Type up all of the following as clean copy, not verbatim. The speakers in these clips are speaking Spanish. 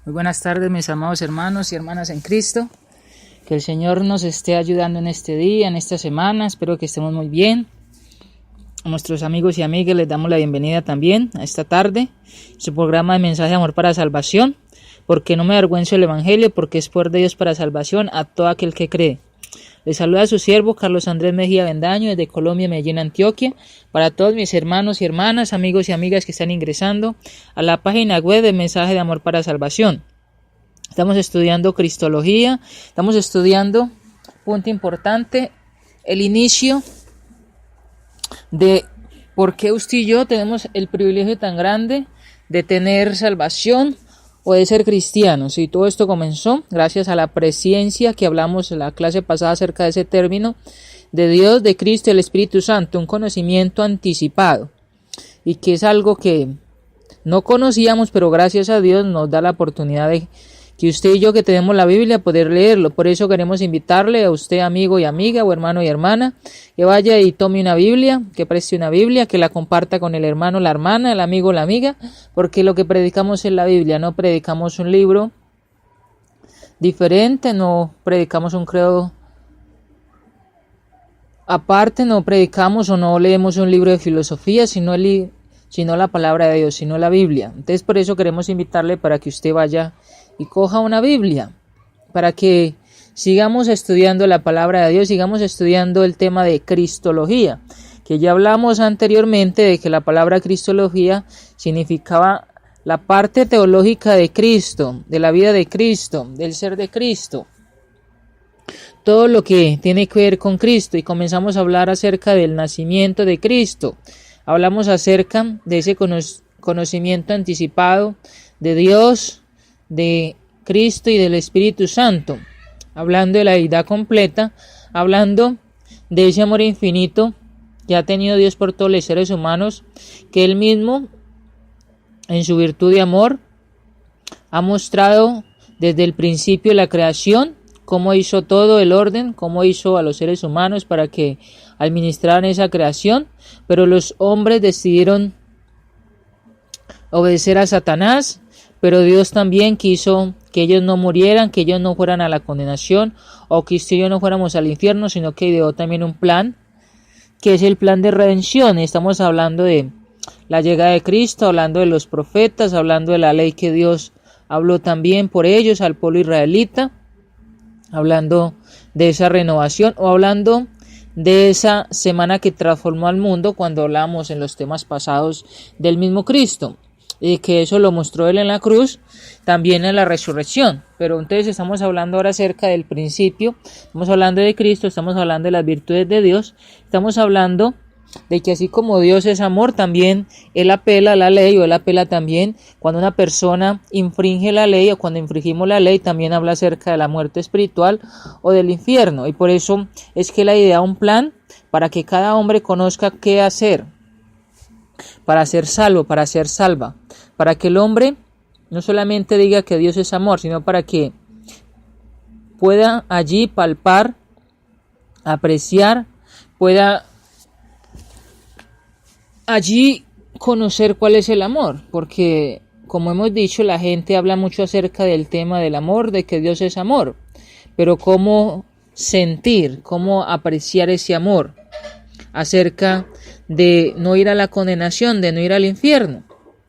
Muy buenas tardes, mis amados hermanos y hermanas en Cristo. Que el Señor nos esté ayudando en este día, en esta semana. Espero que estemos muy bien. A nuestros amigos y amigas les damos la bienvenida también a esta tarde. Su programa de mensaje de amor para salvación. Porque no me avergüenzo del Evangelio, porque es poder de Dios para salvación a todo aquel que cree. Les saluda a su siervo Carlos Andrés Mejía Bendaño desde Colombia, Medellín, Antioquia. Para todos mis hermanos y hermanas, amigos y amigas que están ingresando a la página web de Mensaje de Amor para Salvación. Estamos estudiando Cristología, estamos estudiando, punto importante, el inicio de por qué usted y yo tenemos el privilegio tan grande de tener salvación o de ser cristianos. Y todo esto comenzó gracias a la presciencia que hablamos en la clase pasada acerca de ese término de Dios, de Cristo y el Espíritu Santo, un conocimiento anticipado y que es algo que no conocíamos, pero gracias a Dios nos da la oportunidad de que usted y yo que tenemos la Biblia poder leerlo. Por eso queremos invitarle a usted, amigo y amiga o hermano y hermana, que vaya y tome una Biblia, que preste una Biblia, que la comparta con el hermano, la hermana, el amigo, la amiga, porque lo que predicamos es la Biblia, no predicamos un libro diferente, no predicamos un credo aparte, no predicamos o no leemos un libro de filosofía, sino la palabra de Dios, sino la Biblia. Entonces por eso queremos invitarle para que usted vaya y coja una Biblia, para que sigamos estudiando la palabra de Dios, sigamos estudiando el tema de Cristología, que ya hablamos anteriormente de que la palabra Cristología significaba la parte teológica de Cristo, de la vida de Cristo, del ser de Cristo, todo lo que tiene que ver con Cristo, y comenzamos a hablar acerca del nacimiento de Cristo. Hablamos acerca de ese conocimiento anticipado de Dios, de Cristo y del Espíritu Santo, hablando de la deidad completa, hablando de ese amor infinito que ha tenido Dios por todos los seres humanos, que Él mismo, en su virtud de amor, ha mostrado desde el principio de la creación, cómo hizo todo el orden, cómo hizo a los seres humanos para que administraran esa creación, pero los hombres decidieron obedecer a Satanás. Pero Dios también quiso que ellos no murieran, que ellos no fueran a la condenación, o que usted y yo no fuéramos al infierno, sino que ideó también un plan, que es el plan de redención. Y estamos hablando de la llegada de Cristo, hablando de los profetas, hablando de la ley que Dios habló también por ellos, al pueblo israelita, hablando de esa renovación, o hablando de esa semana que transformó al mundo, cuando hablamos en los temas pasados del mismo Cristo. Y que eso lo mostró Él en la cruz, también en la resurrección. Pero entonces estamos hablando ahora acerca del principio, estamos hablando de Cristo, estamos hablando de las virtudes de Dios, estamos hablando de que así como Dios es amor, también Él apela a la ley, o Él apela también cuando una persona infringe la ley, o cuando infringimos la ley, también habla acerca de la muerte espiritual o del infierno. Y por eso es que Él idea un plan para que cada hombre conozca qué hacer para ser salvo, para ser salva, para que el hombre no solamente diga que Dios es amor, sino para que pueda allí palpar, apreciar, pueda allí conocer cuál es el amor, porque como hemos dicho, la gente habla mucho acerca del tema del amor, de que Dios es amor, pero cómo sentir, cómo apreciar ese amor, acerca de no ir a la condenación, de no ir al infierno.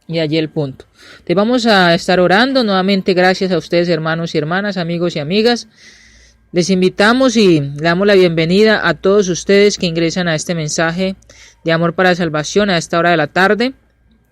Y allí el punto. Te vamos a estar orando nuevamente. Gracias a ustedes, hermanos y hermanas, amigos y amigas. Les invitamos y le damos la bienvenida a todos ustedes que ingresan a este mensaje de amor para salvación a esta hora de la tarde,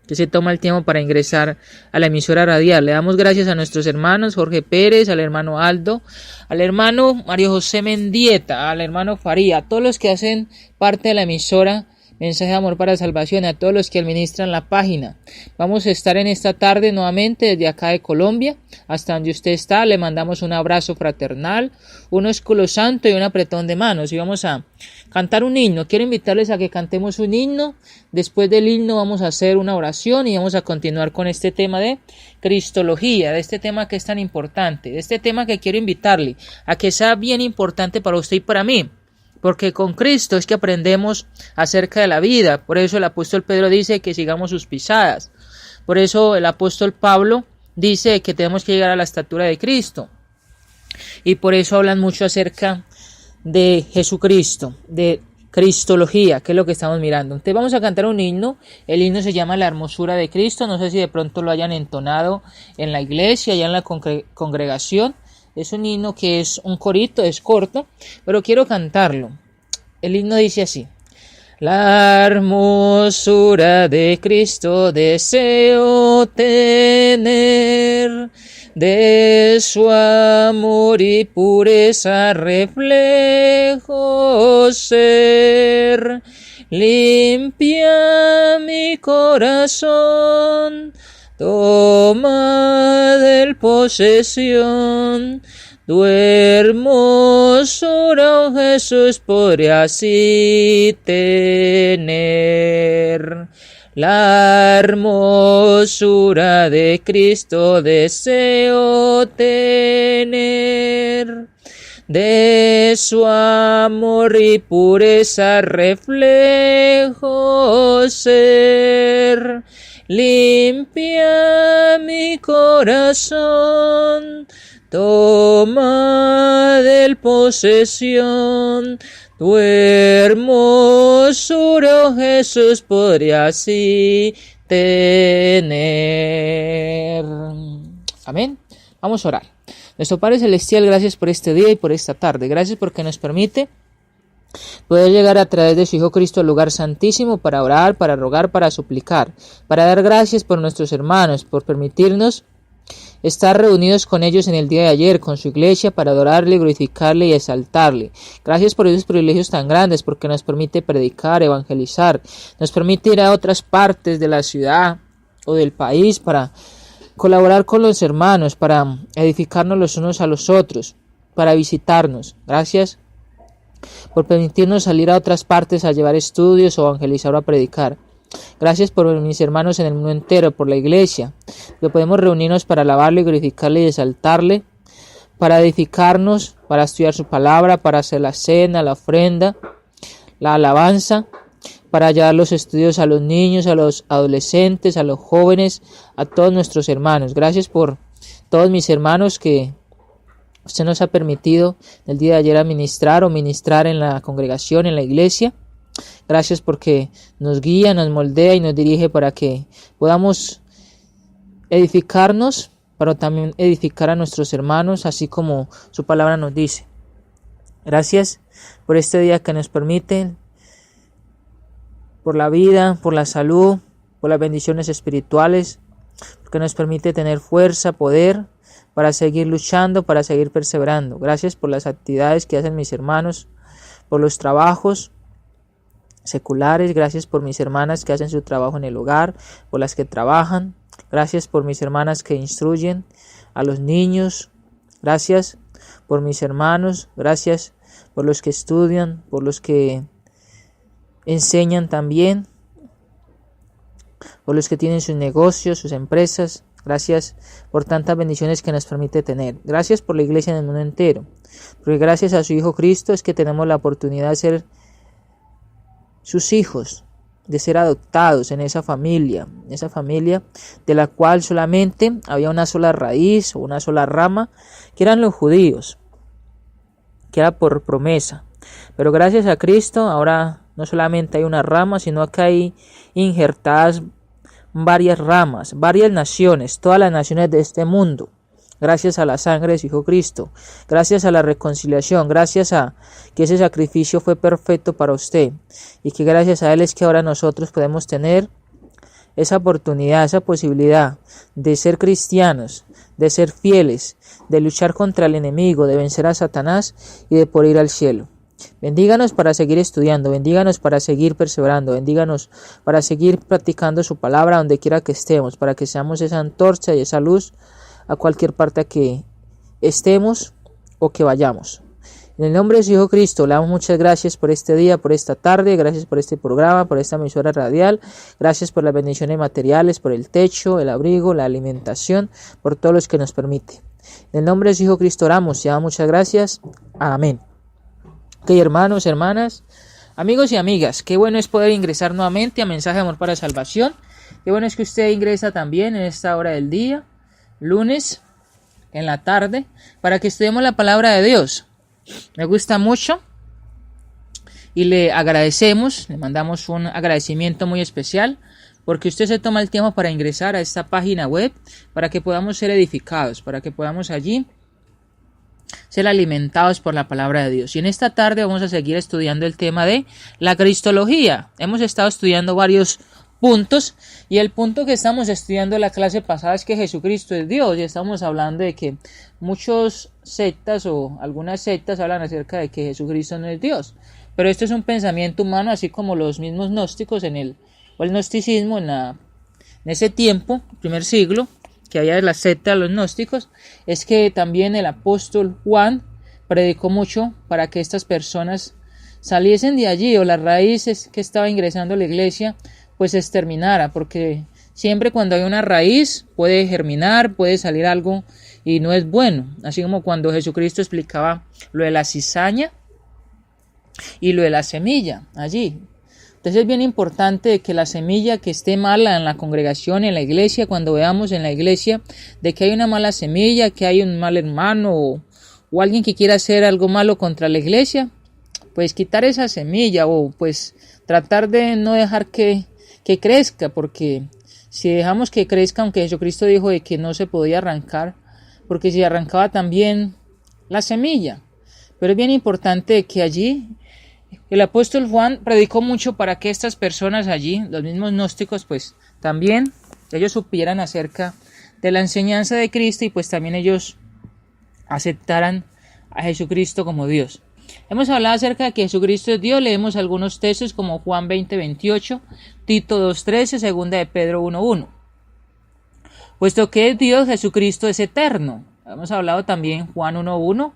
que se toma el tiempo para ingresar a la emisora radial. Le damos gracias a nuestros hermanos Jorge Pérez, al hermano Aldo, al hermano Mario José Mendieta, al hermano Faría, a todos los que hacen parte de la emisora Mensaje de Amor para Salvación, a todos los que administran la página. Vamos a estar en esta tarde nuevamente desde acá de Colombia, hasta donde usted está. Le mandamos un abrazo fraternal, un ósculo santo y un apretón de manos. Y vamos a cantar un himno. Quiero invitarles a que cantemos un himno. Después del himno vamos a hacer una oración y vamos a continuar con este tema de Cristología, de este tema que es tan importante, de este tema que quiero invitarle a que sea bien importante para usted y para mí. Porque con Cristo es que aprendemos acerca de la vida. Por eso el apóstol Pedro dice que sigamos sus pisadas. Por eso el apóstol Pablo dice que tenemos que llegar a la estatura de Cristo. Y por eso hablan mucho acerca de Jesucristo, de Cristología, que es lo que estamos mirando. Entonces vamos a cantar un himno. El himno se llama La hermosura de Cristo. No sé si de pronto lo hayan entonado en la iglesia, allá en la congregación. Es un himno que es un corito, es corto, pero quiero cantarlo. El himno dice así: la hermosura de Cristo deseo tener, de su amor y pureza reflejo ser. Limpia mi corazón, toma del posesión. Tu hermosura, oh Jesús, podré así tener. La hermosura de Cristo deseo tener, de su amor y pureza reflejo ser. Limpia mi corazón, toma del posesión. Tu hermosura, oh Jesús, podré así tener. Amén. Vamos a orar. Nuestro Padre Celestial, gracias por este día y por esta tarde. Gracias porque nos permite poder llegar a través de su Hijo Cristo al lugar santísimo para orar, para rogar, para suplicar, para dar gracias por nuestros hermanos, por permitirnos estar reunidos con ellos en el día de ayer, con su iglesia, para adorarle, glorificarle y exaltarle. Gracias por esos privilegios tan grandes, porque nos permite predicar, evangelizar, nos permite ir a otras partes de la ciudad o del país para colaborar con los hermanos, para edificarnos los unos a los otros, para visitarnos. Gracias por permitirnos salir a otras partes a llevar estudios o evangelizar o a predicar. Gracias por mis hermanos en el mundo entero, por la iglesia, que podemos reunirnos para alabarle, glorificarle y exaltarle, para edificarnos, para estudiar su palabra, para hacer la cena, la ofrenda, la alabanza, para llevar los estudios a los niños, a los adolescentes, a los jóvenes, a todos nuestros hermanos. Gracias por todos mis hermanos que usted nos ha permitido el día de ayer ministrar en la congregación, en la iglesia. Gracias porque nos guía, nos moldea y nos dirige para que podamos edificarnos, pero también edificar a nuestros hermanos, así como su palabra nos dice. Gracias por este día que nos permite, por la vida, por la salud, por las bendiciones espirituales, porque nos permite tener fuerza, poder, para seguir luchando, para seguir perseverando. Gracias por las actividades que hacen mis hermanos, por los trabajos seculares. Gracias por mis hermanas que hacen su trabajo en el hogar, por las que trabajan. Gracias por mis hermanas que instruyen a los niños. Gracias por mis hermanos. Gracias por los que estudian, por los que enseñan también, por los que tienen sus negocios, sus empresas. Gracias por tantas bendiciones que nos permite tener. Gracias por la iglesia en el mundo entero, porque gracias a su Hijo Cristo es que tenemos la oportunidad de ser sus hijos, de ser adoptados en esa familia de la cual solamente había una sola raíz o una sola rama, que eran los judíos, que era por promesa. Pero gracias a Cristo ahora no solamente hay una rama, sino que hay injertadas varias ramas, varias naciones, todas las naciones de este mundo. Gracias a la sangre de su Hijo Cristo, gracias a la reconciliación, gracias a que ese sacrificio fue perfecto para usted, y que gracias a Él es que ahora nosotros podemos tener esa oportunidad, esa posibilidad de ser cristianos, de ser fieles, de luchar contra el enemigo, de vencer a Satanás y de poder ir al cielo. Bendíganos para seguir estudiando, bendíganos para seguir perseverando, bendíganos para seguir practicando su palabra donde quiera que estemos, para que seamos esa antorcha y esa luz a cualquier parte que estemos o que vayamos. En el nombre de su Hijo Cristo, le damos muchas gracias por este día, por esta tarde, gracias por este programa, por esta emisora radial, gracias por las bendiciones materiales, por el techo, el abrigo, la alimentación, por todos los que nos permite. En el nombre de su Hijo Cristo oramos y damos muchas gracias. Amén. Ok, hermanos, hermanas, amigos y amigas, qué bueno es poder ingresar nuevamente a Mensaje de Amor para Salvación. Qué bueno es que usted ingresa también en esta hora del día, lunes en la tarde para que estudiemos la palabra de Dios. Me gusta mucho y le agradecemos, le mandamos un agradecimiento muy especial porque usted se toma el tiempo para ingresar a esta página web para que podamos ser edificados, para que podamos allí ser alimentados por la palabra de Dios. Y en esta tarde vamos a seguir estudiando el tema de la cristología. Hemos estado estudiando varios puntos y el punto que estamos estudiando en la clase pasada es que Jesucristo es Dios, y estamos hablando de que muchos sectas o algunas sectas hablan acerca de que Jesucristo no es Dios, pero esto es un pensamiento humano, así como los mismos gnósticos el gnosticismo en ese tiempo, primer siglo, que había de la secta de los gnósticos, es que también el apóstol Juan predicó mucho para que estas personas saliesen de allí, o las raíces que estaba ingresando a la iglesia pues se exterminara, porque siempre cuando hay una raíz puede germinar, puede salir algo y no es bueno, así como cuando Jesucristo explicaba lo de la cizaña y lo de la semilla allí. Entonces es bien importante que la semilla que esté mala en la congregación, en la iglesia, cuando veamos en la iglesia de que hay una mala semilla, que hay un mal hermano o alguien que quiera hacer algo malo contra la iglesia, pues quitar esa semilla o pues tratar de no dejar que crezca, porque si dejamos que crezca, aunque Jesucristo dijo de que no se podía arrancar, porque si arrancaba también la semilla. Pero es bien importante que allí el apóstol Juan predicó mucho para que estas personas allí, los mismos gnósticos, pues también ellos supieran acerca de la enseñanza de Cristo y pues también ellos aceptaran a Jesucristo como Dios. Hemos hablado acerca de que Jesucristo es Dios, leemos algunos textos como Juan 20:28, Tito 2:13, segunda de Pedro 1:1. Puesto que es Dios, Jesucristo es eterno. Hemos hablado también Juan 1:1,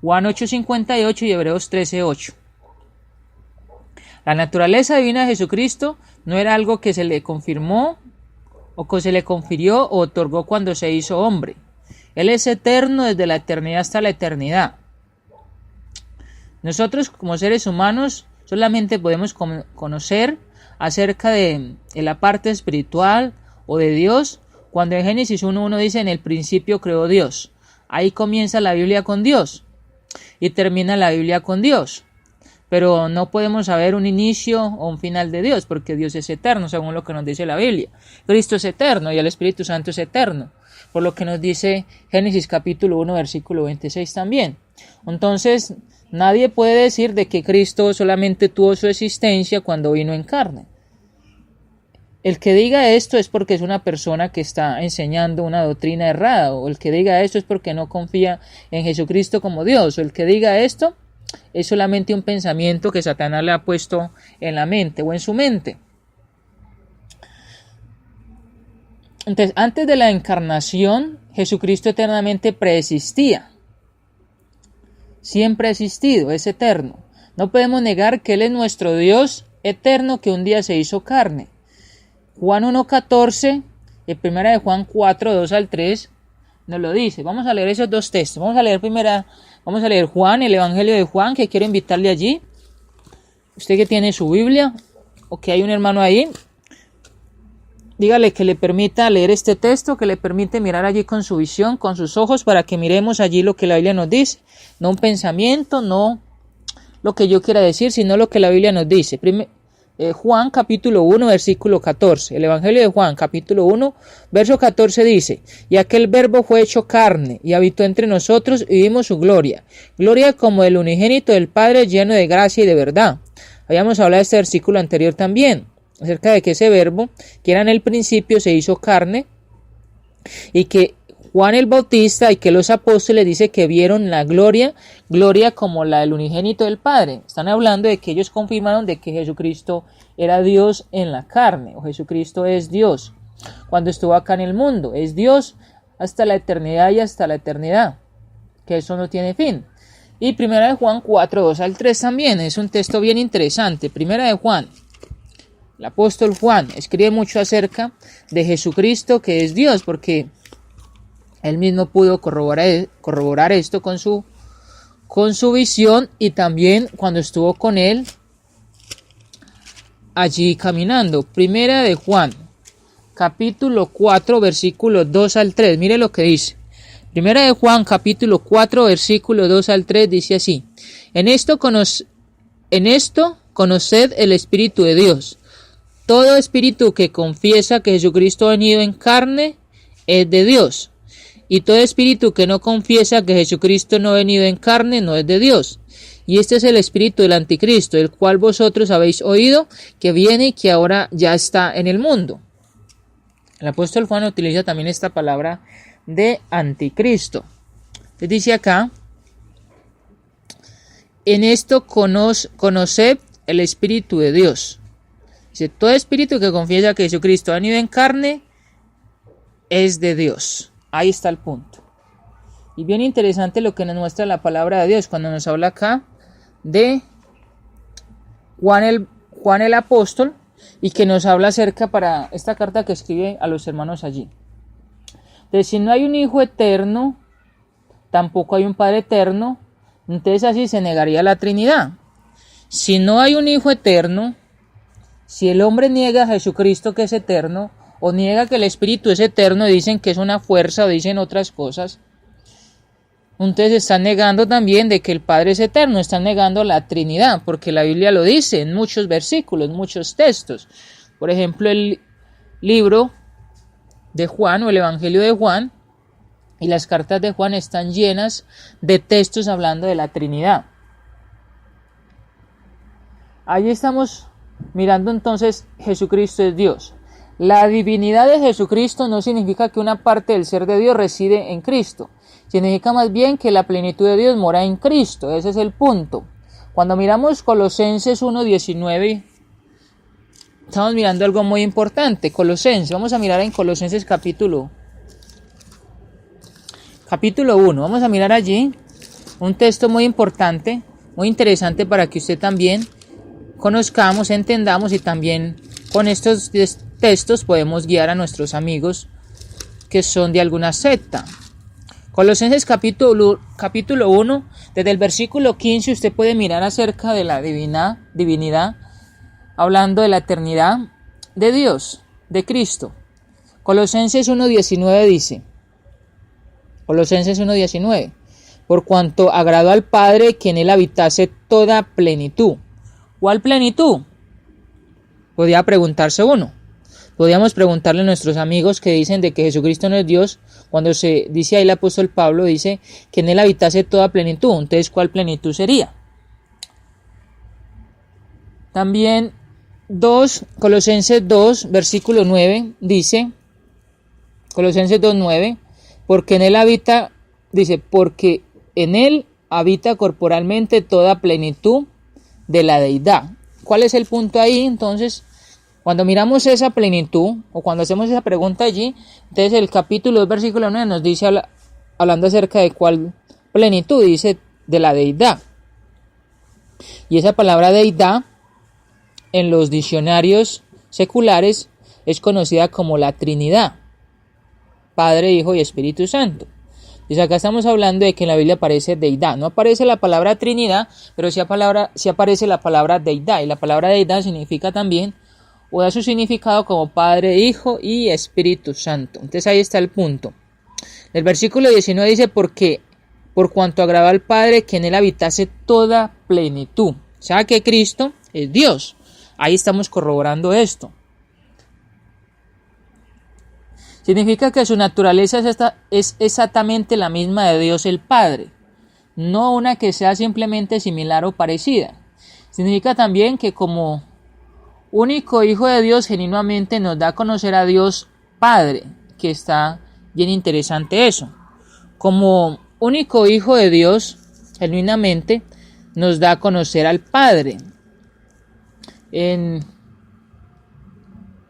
Juan 8:58 y Hebreos 13:8. La naturaleza divina de Jesucristo no era algo que se le confirmó o que se le confirió o otorgó cuando se hizo hombre. Él es eterno desde la eternidad hasta la eternidad. Nosotros como seres humanos solamente podemos conocer acerca de la parte espiritual o de Dios cuando en Génesis 1:1 dice: en el principio creó Dios. Ahí comienza la Biblia con Dios y termina la Biblia con Dios. Pero no podemos saber un inicio o un final de Dios, porque Dios es eterno, según lo que nos dice la Biblia. Cristo es eterno y el Espíritu Santo es eterno, por lo que nos dice Génesis capítulo 1, versículo 26 también. Entonces, nadie puede decir de que Cristo solamente tuvo su existencia cuando vino en carne. El que diga esto es porque es una persona que está enseñando una doctrina errada, o el que diga esto es porque no confía en Jesucristo como Dios, o el que diga esto es solamente un pensamiento que Satanás le ha puesto en la mente o en su mente. Entonces, antes de la encarnación, Jesucristo eternamente preexistía. Siempre ha existido, es eterno. No podemos negar que Él es nuestro Dios eterno que un día se hizo carne. Juan 1:14 y primera de Juan 4:2-3 nos lo dice. Vamos a leer esos dos textos. Vamos a leer Juan, el Evangelio de Juan, que quiero invitarle allí. Usted que tiene su Biblia o que hay un hermano ahí, dígale que le permita leer este texto, que le permite mirar allí con su visión, con sus ojos, para que miremos allí lo que la Biblia nos dice. No un pensamiento, no lo que yo quiera decir, sino lo que la Biblia nos dice. Juan capítulo 1, versículo 14. El Evangelio de Juan capítulo 1, verso 14 dice: y aquel verbo fue hecho carne y habitó entre nosotros y vimos su gloria. Gloria como el unigénito del Padre, lleno de gracia y de verdad. Habíamos hablado de este versículo anterior también, acerca de que ese verbo, que era en el principio, se hizo carne, y que Juan el Bautista y que los apóstoles dice que vieron la gloria como la del unigénito del Padre. Están hablando de que ellos confirmaron de que Jesucristo era Dios en la carne, o Jesucristo es Dios cuando estuvo acá en el mundo. Es Dios hasta la eternidad y hasta la eternidad, que eso no tiene fin. Y primera de Juan 4:2-3 también es un texto bien interesante. Primera de Juan, el apóstol Juan escribe mucho acerca de Jesucristo que es Dios, porque él mismo pudo corroborar esto con su visión, y también cuando estuvo con él allí caminando. Primera de Juan, capítulo 4, versículos 2 al 3. Mire lo que dice. Primera de Juan, capítulo 4, versículo 2 al 3, dice así. En esto conoced el Espíritu de Dios. Todo espíritu que confiesa que Jesucristo ha venido en carne es de Dios. Y todo espíritu que no confiesa que Jesucristo no ha venido en carne no es de Dios. Y este es el espíritu del anticristo, el cual vosotros habéis oído que viene y que ahora ya está en el mundo. El apóstol Juan utiliza también esta palabra de anticristo. Les dice acá, en esto conoced el Espíritu de Dios. Dice, todo espíritu que confiesa que Jesucristo ha venido en carne es de Dios. Ahí está el punto. Y bien interesante lo que nos muestra la palabra de Dios cuando nos habla acá de Juan el apóstol y que nos habla acerca para esta carta que escribe a los hermanos allí. Entonces, si no hay un Hijo eterno, tampoco hay un Padre eterno, entonces así se negaría la Trinidad. Si no hay un Hijo eterno, si el hombre niega a Jesucristo que es eterno, o niega que el Espíritu es eterno, dicen que es una fuerza o dicen otras cosas, entonces están negando también de que el Padre es eterno, están negando la Trinidad, porque la Biblia lo dice en muchos versículos, muchos textos. Por ejemplo, el libro de Juan o el Evangelio de Juan y las cartas de Juan están llenas de textos hablando de la Trinidad. Ahí estamos mirando entonces, Jesucristo es Dios. La divinidad de Jesucristo no significa que una parte del ser de Dios reside en Cristo. Significa más bien que la plenitud de Dios mora en Cristo. Ese es el punto. Cuando miramos Colosenses 1:19, estamos mirando algo muy importante. Colosenses, vamos a mirar en Colosenses capítulo 1. Vamos a mirar allí un texto muy importante, muy interesante para que usted también conozcamos, entendamos y también con estos textos podemos guiar a nuestros amigos que son de alguna secta. Colosenses capítulo 1, desde el versículo 15 usted puede mirar acerca de la divinidad, hablando de la eternidad de Dios, de Cristo. Colosenses 1:19 dice, Colosenses 1:19, por cuanto agradó al Padre que en él habitase toda plenitud. ¿Cuál plenitud? Podría preguntarse uno. Podríamos preguntarle a nuestros amigos que dicen de que Jesucristo no es Dios, cuando se dice ahí el apóstol Pablo, dice que en él habitase toda plenitud. Entonces, ¿cuál plenitud sería? También Colosenses 2, versículo 9, dice, Colosenses 2:9, porque en él habita, dice, porque en él habita corporalmente toda plenitud de la deidad. ¿Cuál es el punto ahí? Entonces, cuando miramos esa plenitud, o cuando hacemos esa pregunta allí, entonces el capítulo 2, versículo 9 nos dice, hablando acerca de cuál plenitud, dice, de la deidad. Y esa palabra deidad, en los diccionarios seculares, es conocida como la Trinidad, Padre, Hijo y Espíritu Santo. Entonces acá estamos hablando de que en la Biblia aparece deidad. No aparece la palabra Trinidad, pero sí aparece la palabra deidad. Y la palabra deidad significa también, o da su significado como Padre, Hijo y Espíritu Santo. Entonces ahí está el punto. El versículo 19 dice, porque por cuanto agradó al Padre que en él habitase toda plenitud. O sea que Cristo es Dios. Ahí estamos corroborando esto. Significa que su naturaleza es exactamente la misma de Dios el Padre, no una que sea simplemente similar o parecida. Significa también que como único Hijo de Dios genuinamente nos da a conocer a Dios Padre, que está bien interesante eso. Como único Hijo de Dios genuinamente nos da a conocer al Padre. En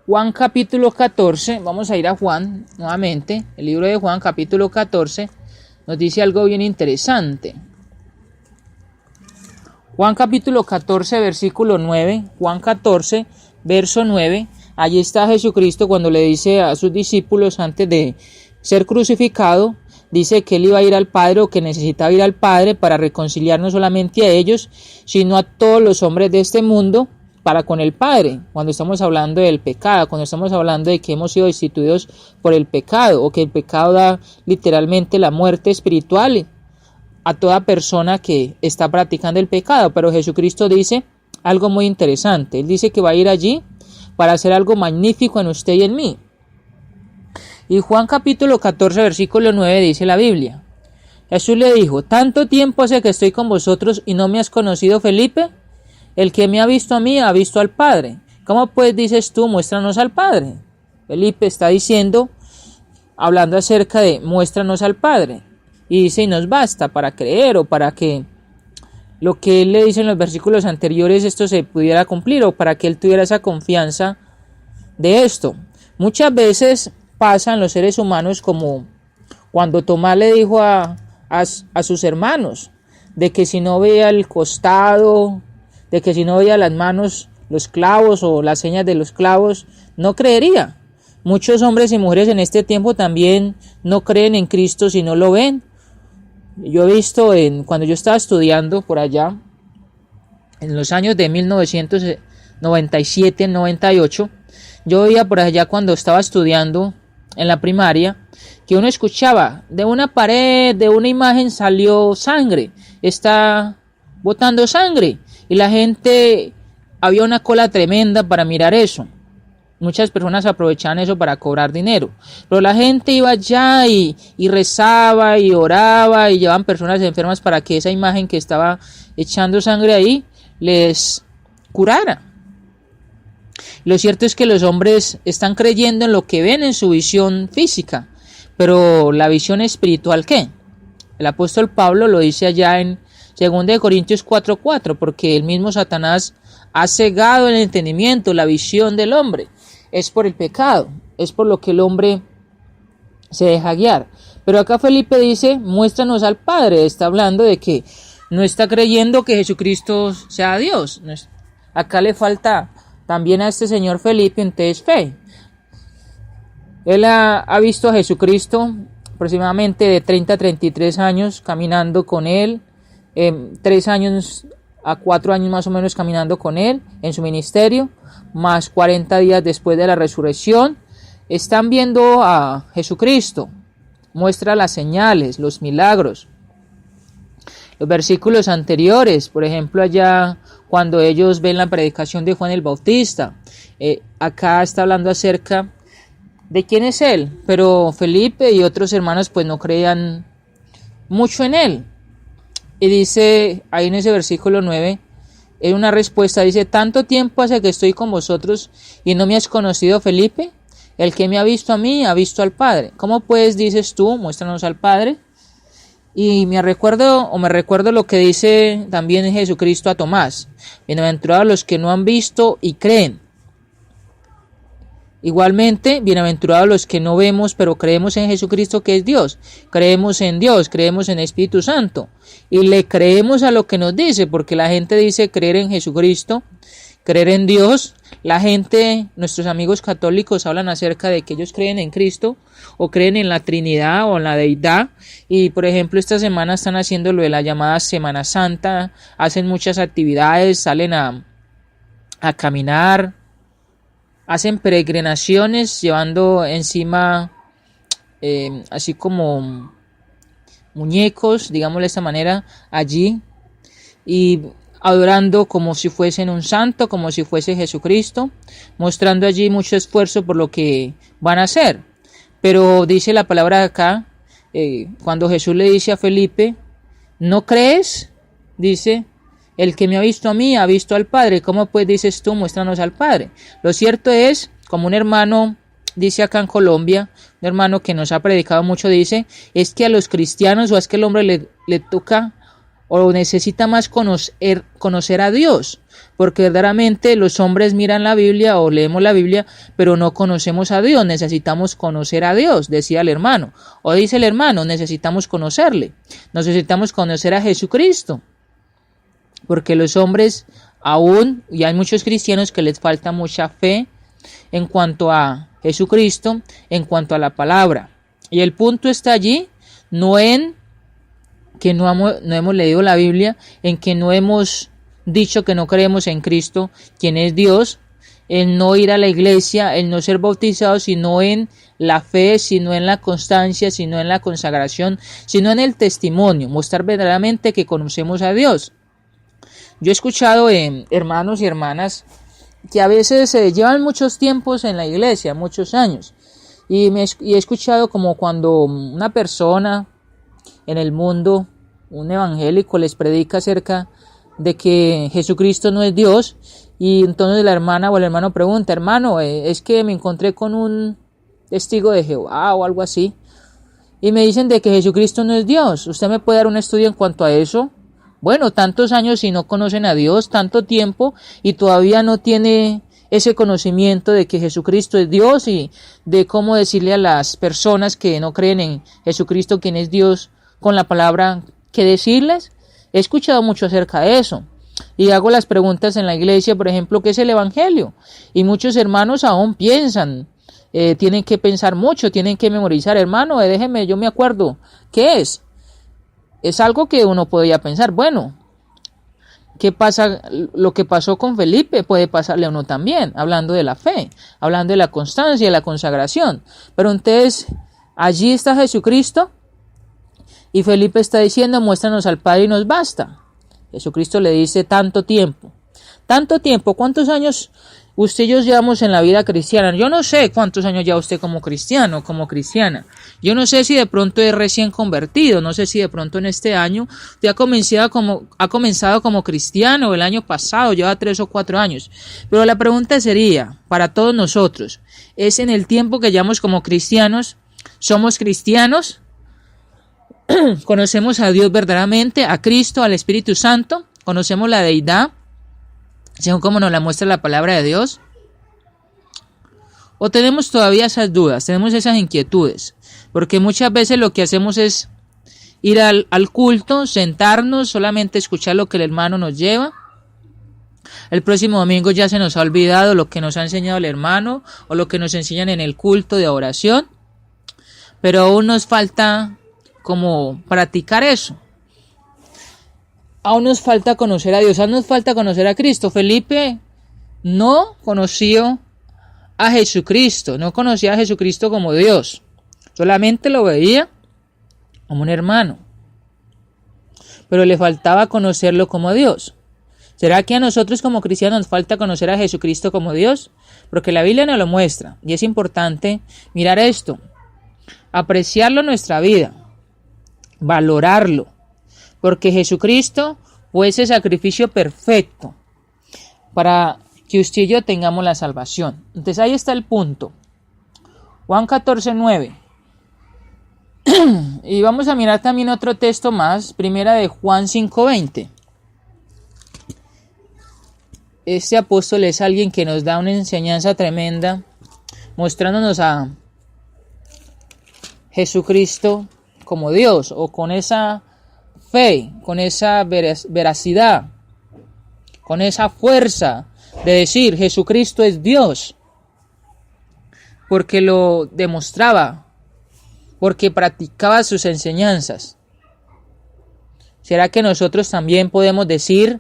Juan capítulo 14, vamos a ir a Juan nuevamente, el libro de Juan capítulo 14, nos dice algo bien interesante. Juan capítulo 14, versículo 9, Juan 14, verso 9, allí está Jesucristo cuando le dice a sus discípulos antes de ser crucificado, dice que él iba a ir al Padre o que necesitaba ir al Padre para reconciliar no solamente a ellos, sino a todos los hombres de este mundo para con el Padre, cuando estamos hablando del pecado, cuando estamos hablando de que hemos sido destituidos por el pecado, o que el pecado da literalmente la muerte espiritual a toda persona que está practicando el pecado. Pero Jesucristo dice algo muy interesante. Él dice que va a ir allí para hacer algo magnífico en usted y en mí. Y Juan capítulo 14 versículo 9 dice la Biblia: Jesús le dijo: ¿tanto tiempo hace que estoy con vosotros y no me has conocido, Felipe? El que me ha visto a mí ha visto al Padre. ¿Cómo pues dices tú, muéstranos al Padre? Felipe está diciendo, hablando acerca de muéstranos al Padre. Y dice, y nos basta para creer, o para que lo que él le dice en los versículos anteriores esto se pudiera cumplir, o para que él tuviera esa confianza de esto. Muchas veces pasan los seres humanos como cuando Tomás le dijo a sus hermanos de que si no veía el costado, de que si no veía las manos, los clavos o las señas de los clavos, no creería. Muchos hombres y mujeres en este tiempo también no creen en Cristo si no lo ven. Yo he visto cuando yo estaba estudiando por allá, en los años de 1997, 98, yo veía por allá cuando estaba estudiando en la primaria, que uno escuchaba de una pared, de una imagen salió sangre, está botando sangre, y la gente, había una cola tremenda para mirar eso. Muchas personas aprovechaban eso para cobrar dinero, pero la gente iba allá y rezaba y oraba, y llevaban personas enfermas para que esa imagen que estaba echando sangre ahí les curara. Lo cierto es que los hombres están creyendo en lo que ven en su visión física, pero la visión espiritual, ¿qué? El apóstol Pablo lo dice allá en 2 Corintios 4:4, porque el mismo Satanás ha cegado el entendimiento, la visión del hombre. Es por el pecado, es por lo que el hombre se deja guiar. Pero acá Felipe dice, muéstranos al Padre. Está hablando de que no está creyendo que Jesucristo sea Dios. Acá le falta también a este señor Felipe entonces fe. Él ha visto a Jesucristo aproximadamente de 30 a 33 años caminando con él, 3 años a 4 años más o menos caminando con él en su ministerio, más 40 días después de la resurrección. Están viendo a Jesucristo, muestra las señales, los milagros. Los versículos anteriores, por ejemplo allá cuando ellos ven la predicación de Juan el Bautista, acá está hablando acerca de quién es él, pero Felipe y otros hermanos pues no creían mucho en él. Y dice ahí en ese versículo 9, en una respuesta dice: ¿tanto tiempo hace que estoy con vosotros y no me has conocido, Felipe? El que me ha visto a mí ha visto al Padre. ¿Cómo pues dices tú, muéstranos al Padre? Y me recuerdo lo que dice también Jesucristo a Tomás: bienaventurados los que no han visto y creen. Igualmente, bienaventurados los que no vemos, pero creemos en Jesucristo que es Dios. Creemos en Dios, creemos en el Espíritu Santo. Y le creemos a lo que nos dice, porque la gente dice creer en Jesucristo, creer en Dios. La gente, nuestros amigos católicos hablan acerca de que ellos creen en Cristo, o creen en la Trinidad o en la Deidad. Y por ejemplo, esta semana están haciendo lo de la llamada Semana Santa, hacen muchas actividades, salen a caminar, hacen peregrinaciones llevando encima así como muñecos, digámoslo de esta manera, allí, y adorando como si fuesen un santo, como si fuese Jesucristo, mostrando allí mucho esfuerzo por lo que van a hacer. Pero dice la palabra acá, cuando Jesús le dice a Felipe: ¿no crees? Dice: el que me ha visto a mí ha visto al Padre. ¿Cómo pues dices tú, muéstranos al Padre? Lo cierto es, como un hermano dice acá en Colombia, un hermano que nos ha predicado mucho, dice, es que a los cristianos, o es que el hombre le toca o necesita más conocer a Dios, porque verdaderamente los hombres miran la Biblia o leemos la Biblia, pero no conocemos a Dios. Necesitamos conocer a Dios, decía el hermano, o dice el hermano, necesitamos conocerle, necesitamos conocer a Jesucristo. Porque los hombres aún, y hay muchos cristianos que les falta mucha fe en cuanto a Jesucristo, en cuanto a la palabra. Y el punto está allí, no en que no hemos leído la Biblia, en que no hemos dicho que no creemos en Cristo, quien es Dios, el no ir a la iglesia, el no ser bautizado, sino en la fe, sino en la constancia, sino en la consagración, sino en el testimonio, mostrar verdaderamente que conocemos a Dios. Yo he escuchado hermanos y hermanas que a veces llevan muchos tiempos en la iglesia, muchos años, y he escuchado como cuando una persona en el mundo, un evangélico, les predica acerca de que Jesucristo no es Dios, y entonces la hermana o el hermano pregunta: hermano, es que me encontré con un testigo de Jehová o algo así, y me dicen de que Jesucristo no es Dios. ¿Usted me puede dar un estudio en cuanto a eso? Bueno, tantos años y no conocen a Dios, tanto tiempo, y todavía no tiene ese conocimiento de que Jesucristo es Dios y de cómo decirle a las personas que no creen en Jesucristo, quien es Dios, con la palabra, qué decirles. He escuchado mucho acerca de eso y hago las preguntas en la iglesia, por ejemplo, ¿qué es el evangelio? Y muchos hermanos aún piensan, tienen que pensar mucho, tienen que memorizar. Hermano, déjeme, yo me acuerdo, ¿qué es? Es algo que uno podría pensar, bueno, ¿qué pasa? Lo que pasó con Felipe puede pasarle a uno también, hablando de la fe, hablando de la constancia, de la consagración. Pero entonces, allí está Jesucristo y Felipe está diciendo: muéstranos al Padre y nos basta. Jesucristo le dice: tanto tiempo, ¿cuántos años usted y yo llevamos en la vida cristiana? Yo no sé cuántos años lleva usted como cristiano, como cristiana. Yo no sé si de pronto es recién convertido, no sé si de pronto en este año usted ha comenzado como cristiano, el año pasado, lleva 3 o 4 años. Pero la pregunta sería, para todos nosotros, ¿es en el tiempo que llevamos como cristianos? ¿Somos cristianos? ¿Conocemos a Dios verdaderamente, a Cristo, al Espíritu Santo? ¿Conocemos la deidad, según como nos la muestra la palabra de Dios? ¿O tenemos todavía esas dudas, tenemos esas inquietudes? Porque muchas veces lo que hacemos es ir al culto, sentarnos, solamente escuchar lo que el hermano nos lleva. El próximo domingo ya se nos ha olvidado lo que nos ha enseñado el hermano o lo que nos enseñan en el culto de oración. Pero aún nos falta como practicar eso. Aún nos falta conocer a Dios, aún nos falta conocer a Cristo. Felipe no conoció a Jesucristo, no conocía a Jesucristo como Dios, solamente lo veía como un hermano, pero le faltaba conocerlo como Dios. ¿Será que a nosotros como cristianos nos falta conocer a Jesucristo como Dios? Porque la Biblia nos lo muestra y es importante mirar esto, apreciarlo en nuestra vida, valorarlo, porque Jesucristo fue ese sacrificio perfecto para que usted y yo tengamos la salvación. Entonces ahí está el punto. Juan 14:9. Y vamos a mirar también otro texto más, primera de Juan 5:20. Este apóstol es alguien que nos da una enseñanza tremenda, mostrándonos a Jesucristo como Dios, o con esa fe, con esa veracidad, con esa fuerza de decir Jesucristo es Dios, porque lo demostraba, porque practicaba sus enseñanzas. ¿Será que nosotros también podemos decir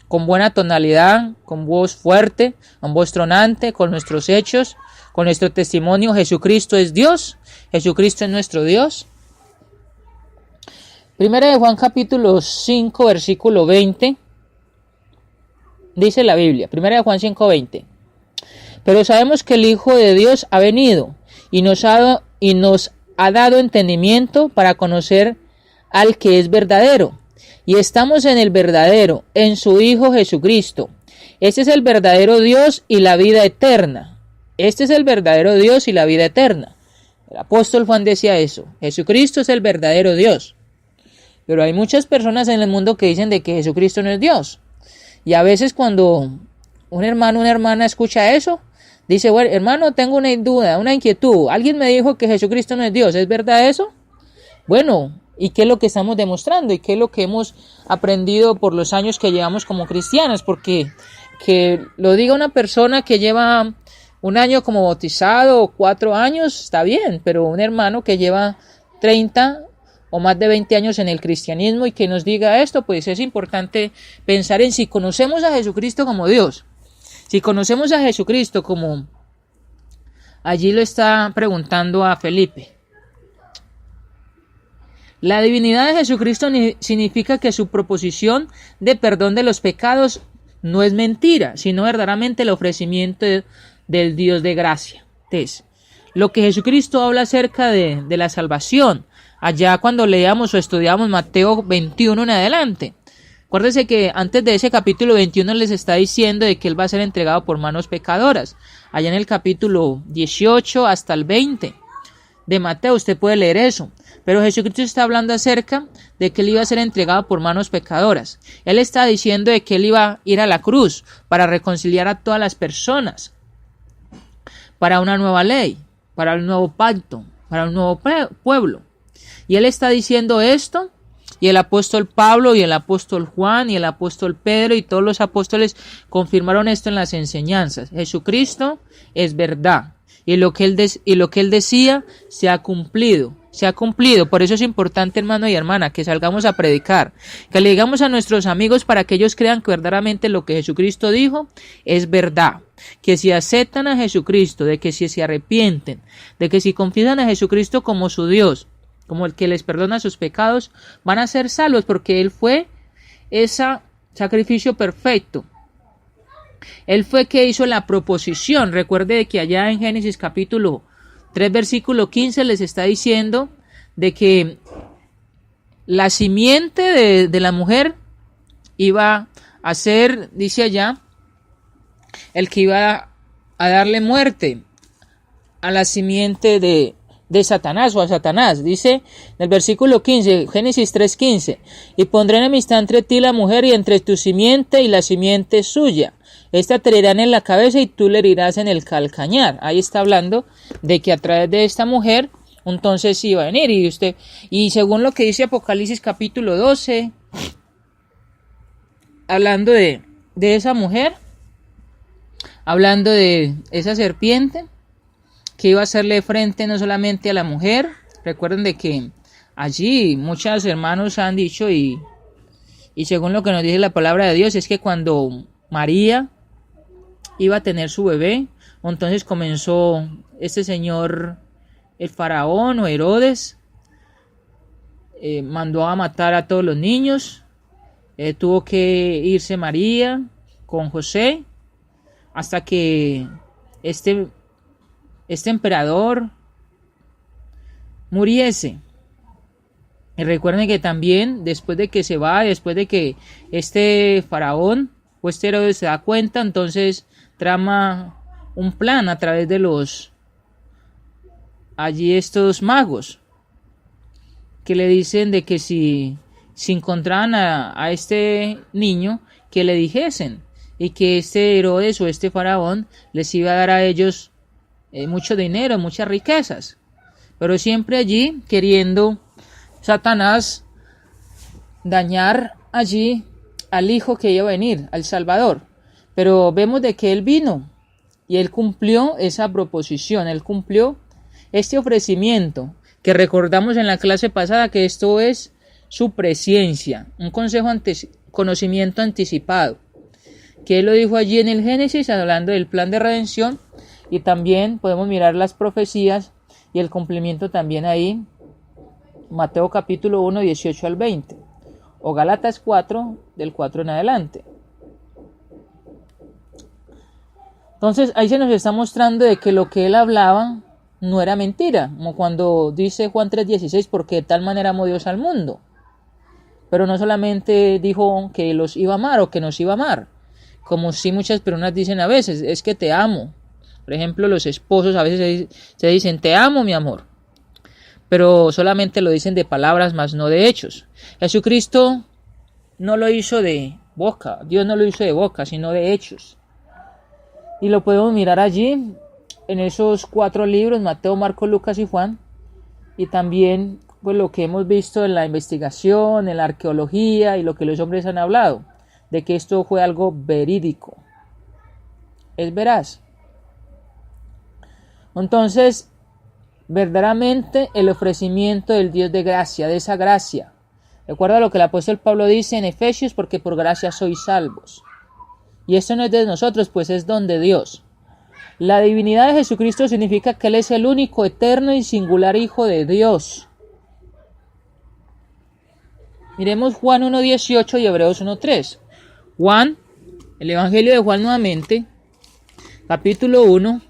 con buena tonalidad, con voz fuerte, con voz tronante, con nuestros hechos, con nuestro testimonio: Jesucristo es Dios, Jesucristo es nuestro Dios? Primera de Juan capítulo 5 versículo 20, dice la Biblia, primera de Juan 5:20: pero sabemos que el Hijo de Dios ha venido y nos ha dado entendimiento para conocer al que es verdadero, y estamos en el verdadero, en su Hijo Jesucristo. Este es el verdadero Dios y la vida eterna. Este es el verdadero Dios y la vida eterna. El apóstol Juan decía eso: Jesucristo es el verdadero Dios. Pero hay muchas personas en el mundo que dicen de que Jesucristo no es Dios. Y a veces cuando un hermano o una hermana escucha eso, dice: bueno, hermano, tengo una duda, una inquietud. Alguien me dijo que Jesucristo no es Dios. ¿Es verdad eso? Bueno, ¿y qué es lo que estamos demostrando? ¿Y qué es lo que hemos aprendido por los años que llevamos como cristianos? Porque que lo diga una persona que lleva 1 año como bautizado o 4 años, está bien. Pero un hermano que lleva 30 o más de 20 años en el cristianismo y que nos diga esto, pues es importante pensar en si conocemos a Jesucristo como Dios. Si conocemos a Jesucristo como allí lo está preguntando a Felipe. La divinidad de Jesucristo significa que su proposición de perdón de los pecados no es mentira, sino verdaderamente el ofrecimiento del Dios de gracia. Entonces, lo que Jesucristo habla acerca de la salvación, allá cuando leíamos o estudiamos Mateo 21 en adelante, acuérdense que antes de ese capítulo 21 les está diciendo de que Él va a ser entregado por manos pecadoras. Allá en el capítulo 18 hasta el 20 de Mateo usted puede leer eso. Pero Jesucristo está hablando acerca de que Él iba a ser entregado por manos pecadoras. Él está diciendo de que Él iba a ir a la cruz para reconciliar a todas las personas, para una nueva ley, para un nuevo pacto, para un nuevo pueblo. Y Él está diciendo esto, y el apóstol Pablo y el apóstol Juan y el apóstol Pedro y todos los apóstoles confirmaron esto en las enseñanzas. Jesucristo es verdad, y lo que Él decía se ha cumplido. Se ha cumplido. Por eso es importante, hermano y hermana, que salgamos a predicar, que le digamos a nuestros amigos para que ellos crean que verdaderamente lo que Jesucristo dijo es verdad, que si aceptan a Jesucristo, de que si se arrepienten, de que si confiesan a Jesucristo como su Dios, como el que les perdona sus pecados, van a ser salvos, porque Él fue ese sacrificio perfecto. Él fue que hizo la proposición. Recuerde que allá en Génesis capítulo 3 versículo 15 les está diciendo de que la simiente de la mujer iba a ser, dice allá, el que iba a darle muerte a la simiente de Satanás o a Satanás. Dice en el versículo 15, Génesis 3:15, y pondré enemistad entre ti y la mujer y entre tu simiente y la simiente suya. Esta te herirá en la cabeza y tú le herirás en el calcañar. Ahí está hablando de que a través de esta mujer entonces iba a venir. Y según lo que dice Apocalipsis capítulo 12, hablando de esa mujer, hablando de esa serpiente que iba a hacerle frente no solamente a la mujer. Recuerden de que allí muchos hermanos han dicho y según lo que nos dice la palabra de Dios es que cuando María iba a tener su bebé, entonces comenzó este señor, el faraón o Herodes, mandó a matar a todos los niños. Tuvo que irse María con José hasta que este emperador muriese. Y recuerden que también después de que se va, después de que este faraón o este Herodes se da cuenta, entonces trama un plan a través de estos magos que le dicen de que si encontraban a este niño, que le dijesen, y que este Herodes o este faraón les iba a dar a ellos mucho dinero, muchas riquezas, pero siempre allí queriendo Satanás dañar allí al hijo que iba a venir, al Salvador. Pero vemos de que Él vino y Él cumplió esa proposición, Él cumplió este ofrecimiento que recordamos en la clase pasada, que esto es su presciencia, un conocimiento anticipado, que Él lo dijo allí en el Génesis, hablando del plan de redención, y también podemos mirar las profecías y el cumplimiento también ahí, Mateo capítulo 1, 18 al 20, o Gálatas 4, del 4 en adelante. Entonces ahí se nos está mostrando de que lo que Él hablaba no era mentira, como cuando dice Juan 3:16, porque de tal manera amó Dios al mundo. Pero no solamente dijo que los iba a amar o que nos iba a amar, como sí muchas personas dicen a veces, es que te amo. Por ejemplo, los esposos a veces se dicen, te amo, mi amor, pero solamente lo dicen de palabras, más no de hechos. Jesucristo no lo hizo de boca, Dios no lo hizo de boca, sino de hechos. Y lo podemos mirar allí, en esos 4 libros, Mateo, Marcos, Lucas y Juan, y también pues lo que hemos visto en la investigación, en la arqueología y lo que los hombres han hablado, de que esto fue algo verídico, es veraz. Entonces, verdaderamente el ofrecimiento del Dios de gracia, de esa gracia. Recuerda lo que el apóstol Pablo dice en Efesios, porque por gracia sois salvos. Y esto no es de nosotros, pues es don de Dios. La divinidad de Jesucristo significa que Él es el único, eterno y singular Hijo de Dios. Miremos Juan 1.18 y Hebreos 1.3. Juan, el Evangelio de Juan nuevamente, capítulo 1,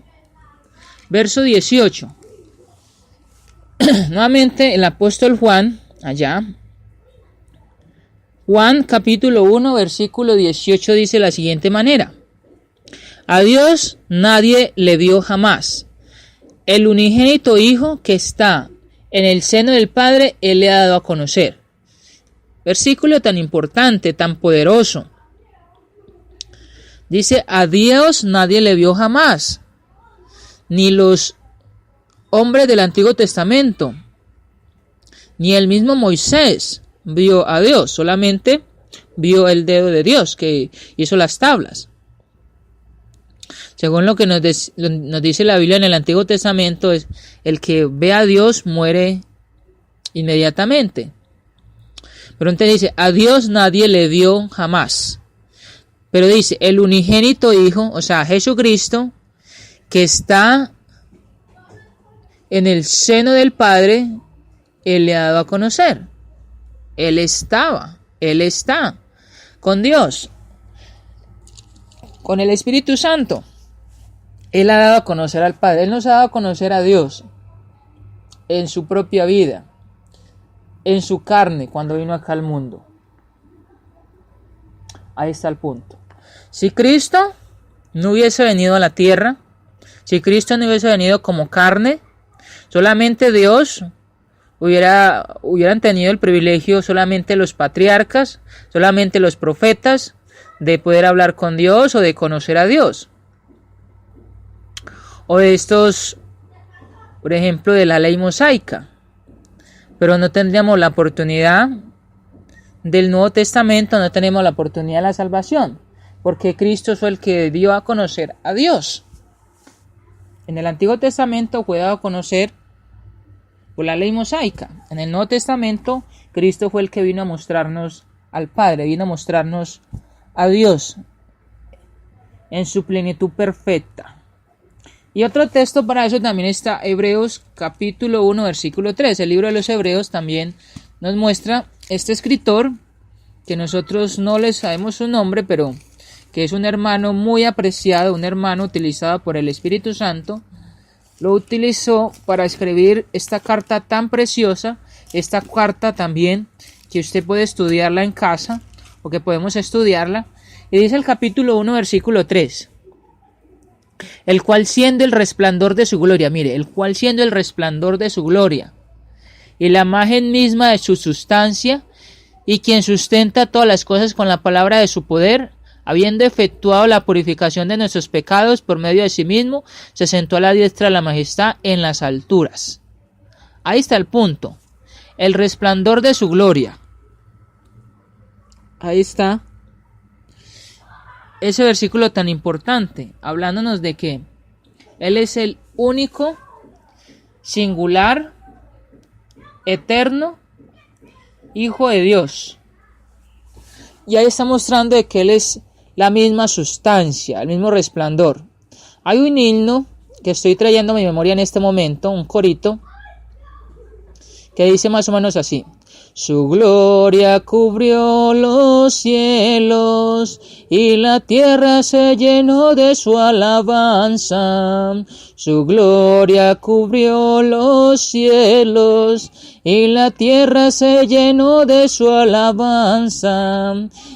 verso 18. Nuevamente el apóstol Juan, allá, Juan capítulo 1, versículo 18 dice de la siguiente manera: a Dios nadie le dio jamás. El unigénito Hijo que está en el seno del Padre, Él le ha dado a conocer. Versículo tan importante, tan poderoso. Dice, a Dios nadie le vio jamás. Ni los hombres del Antiguo Testamento, ni el mismo Moisés vio a Dios, solamente vio el dedo de Dios que hizo las tablas. Según lo que nos dice la Biblia en el Antiguo Testamento, es el que ve a Dios muere inmediatamente. Pero entonces dice, a Dios nadie le dio jamás. Pero dice, el unigénito Hijo, o sea, Jesucristo, que está en el seno del Padre, Él le ha dado a conocer. Él está con Dios, con el Espíritu Santo. Él ha dado a conocer al Padre. Él nos ha dado a conocer a Dios en su propia vida, en su carne, cuando vino acá al mundo. Ahí está el punto. Si Cristo no hubiese venido a la tierra, si Cristo no hubiese venido como carne, solamente Dios hubieran tenido el privilegio, solamente los patriarcas, solamente los profetas, de poder hablar con Dios o de conocer a Dios. O de estos, por ejemplo, de la ley mosaica. Pero no tendríamos la oportunidad del Nuevo Testamento, no tenemos la oportunidad de la salvación, porque Cristo fue el que dio a conocer a Dios. En el Antiguo Testamento fue dado a conocer por la ley mosaica. En el Nuevo Testamento, Cristo fue el que vino a mostrarnos al Padre, vino a mostrarnos a Dios en su plenitud perfecta. Y otro texto para eso también está Hebreos capítulo 1, versículo 3. El libro de los Hebreos también nos muestra este escritor, que nosotros no le sabemos su nombre, pero que es un hermano muy apreciado, un hermano utilizado por el Espíritu Santo. Lo utilizó para escribir esta carta tan preciosa, esta carta también que usted puede estudiarla en casa, o que podemos estudiarla. Y dice el capítulo 1, versículo 3. El cual siendo el resplandor de su gloria, mire, el cual siendo el resplandor de su gloria, y la imagen misma de su sustancia, y quien sustenta todas las cosas con la palabra de su poder, habiendo efectuado la purificación de nuestros pecados por medio de sí mismo, se sentó a la diestra de la majestad en las alturas. Ahí está el punto. El resplandor de su gloria. Ahí está ese versículo tan importante, hablándonos de que Él es el único, singular, eterno Hijo de Dios. Y ahí está mostrando de que Él es la misma sustancia, el mismo resplandor. Hay un himno que estoy trayendo a mi memoria en este momento, un corito, que dice más o menos así: su gloria cubrió los cielos y la tierra se llenó de su alabanza. Su gloria cubrió los cielos y la tierra se llenó de su alabanza.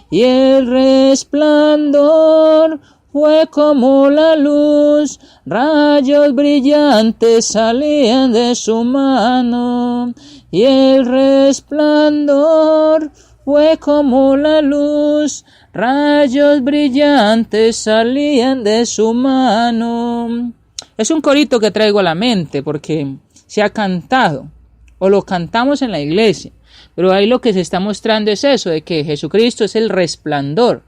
Y el resplandor fue como la luz, rayos brillantes salían de su mano. Y el resplandor fue como la luz, rayos brillantes salían de su mano. Es un corito que traigo a la mente porque se ha cantado, o lo cantamos en la iglesia, pero ahí lo que se está mostrando es eso, de que Jesucristo es el resplandor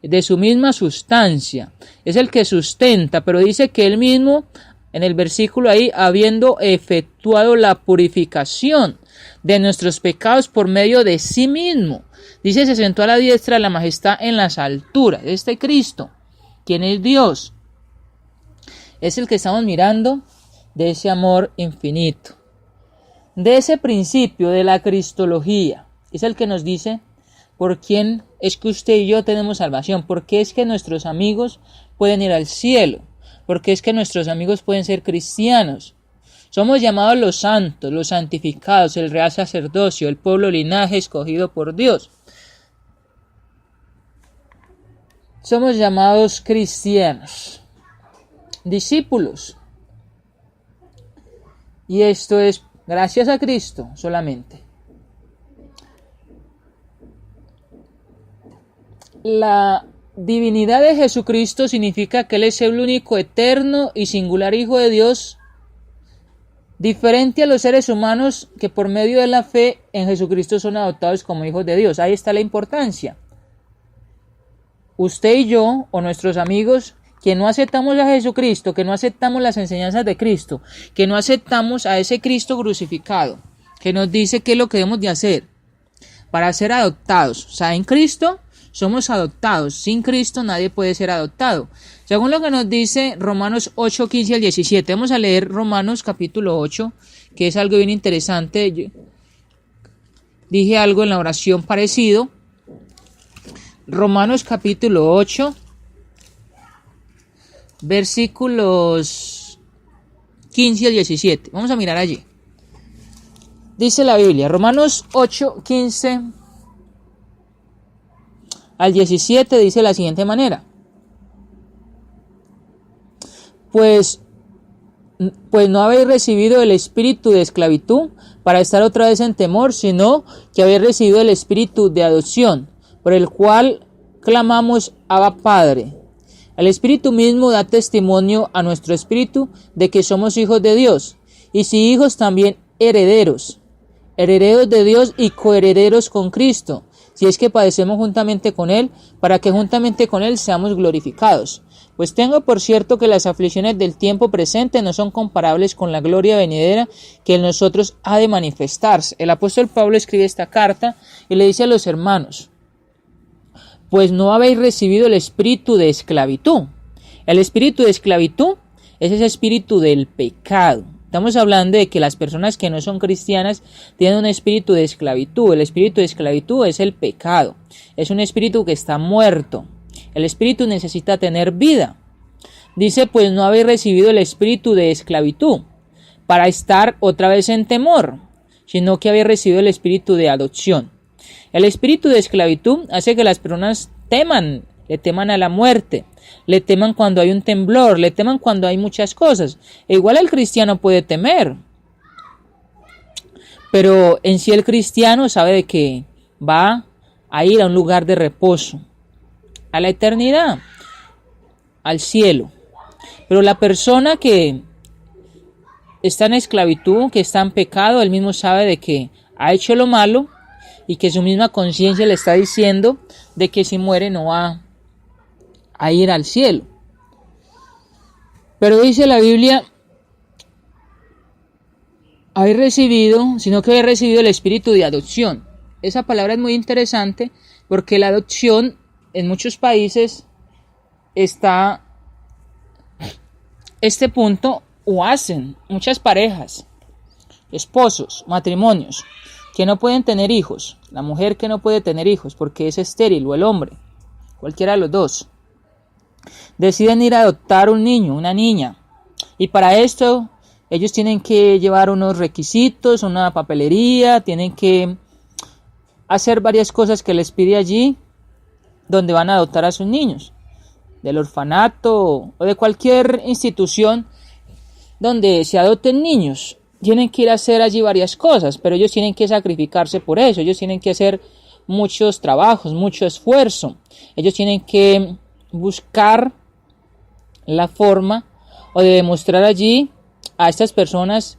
de su misma sustancia, es el que sustenta, pero dice que Él mismo en el versículo ahí, habiendo efectuado la purificación de nuestros pecados por medio de sí mismo. Dice, se sentó a la diestra de la majestad en las alturas. Este Cristo, quien es Dios, es el que estamos mirando, de ese amor infinito, de ese principio de la cristología. Es el que nos dice por quién es que usted y yo tenemos salvación, por qué es que nuestros amigos pueden ir al cielo, por qué es que nuestros amigos pueden ser cristianos. Somos llamados los santos, los santificados, el real sacerdocio, el pueblo linaje escogido por Dios. Somos llamados cristianos, discípulos. Y esto es gracias a Cristo solamente. La divinidad de Jesucristo significa que Él es el único, eterno y singular Hijo de Dios, diferente a los seres humanos que por medio de la fe en Jesucristo son adoptados como hijos de Dios. Ahí está la importancia. Usted y yo, o nuestros amigos, que no aceptamos a Jesucristo, que no aceptamos las enseñanzas de Cristo, que no aceptamos a ese Cristo crucificado, que nos dice qué es lo que debemos de hacer para ser adoptados. O sea, en Cristo somos adoptados. Sin Cristo nadie puede ser adoptado. Según lo que nos dice Romanos 8, 15 al 17. Vamos a leer Romanos capítulo 8, que es algo bien interesante. Yo dije algo en la oración parecido. Romanos capítulo 8, versículos 15 al 17. Vamos a mirar allí. Dice la Biblia, Romanos 8, 15 al 17, dice de la siguiente manera. Pues no habéis recibido el espíritu de esclavitud para estar otra vez en temor, sino que habéis recibido el espíritu de adopción, por el cual clamamos Abba Padre. El Espíritu mismo da testimonio a nuestro espíritu de que somos hijos de Dios, y si hijos también herederos, herederos de Dios y coherederos con Cristo, si es que padecemos juntamente con Él, para que juntamente con Él seamos glorificados. Pues tengo por cierto que las aflicciones del tiempo presente no son comparables con la gloria venidera que en nosotros ha de manifestarse. El apóstol Pablo escribe esta carta y le dice a los hermanos, pues no habéis recibido el espíritu de esclavitud. El espíritu de esclavitud es ese espíritu del pecado. Estamos hablando de que las personas que no son cristianas tienen un espíritu de esclavitud. El espíritu de esclavitud es el pecado. Es un espíritu que está muerto. El espíritu necesita tener vida. Dice, pues no habéis recibido el espíritu de esclavitud para estar otra vez en temor, sino que habéis recibido el espíritu de adopción. El espíritu de esclavitud hace que las personas teman, le teman a la muerte, le teman cuando hay un temblor, le teman cuando hay muchas cosas. E igual el cristiano puede temer, pero en sí el cristiano sabe de que va a ir a un lugar de reposo, a la eternidad, al cielo. Pero la persona que está en esclavitud, que está en pecado, él mismo sabe de que ha hecho lo malo y que su misma conciencia le está diciendo de que si muere no va a ir al cielo. Pero dice la Biblia, habéis recibido, sino que habéis recibido el espíritu de adopción. Esa palabra es muy interesante porque la adopción en muchos países está este punto, o hacen muchas parejas, esposos, matrimonios, que no pueden tener hijos, la mujer que no puede tener hijos porque es estéril, o el hombre, cualquiera de los dos, deciden ir a adoptar un niño, una niña, y para esto ellos tienen que llevar unos requisitos, una papelería, tienen que hacer varias cosas que les pide allí donde van a adoptar a sus niños, del orfanato o de cualquier institución donde se adopten niños. Tienen que ir a hacer allí varias cosas, pero ellos tienen que sacrificarse por eso, ellos tienen que hacer muchos trabajos, mucho esfuerzo, ellos tienen que buscar la forma o de demostrar allí a estas personas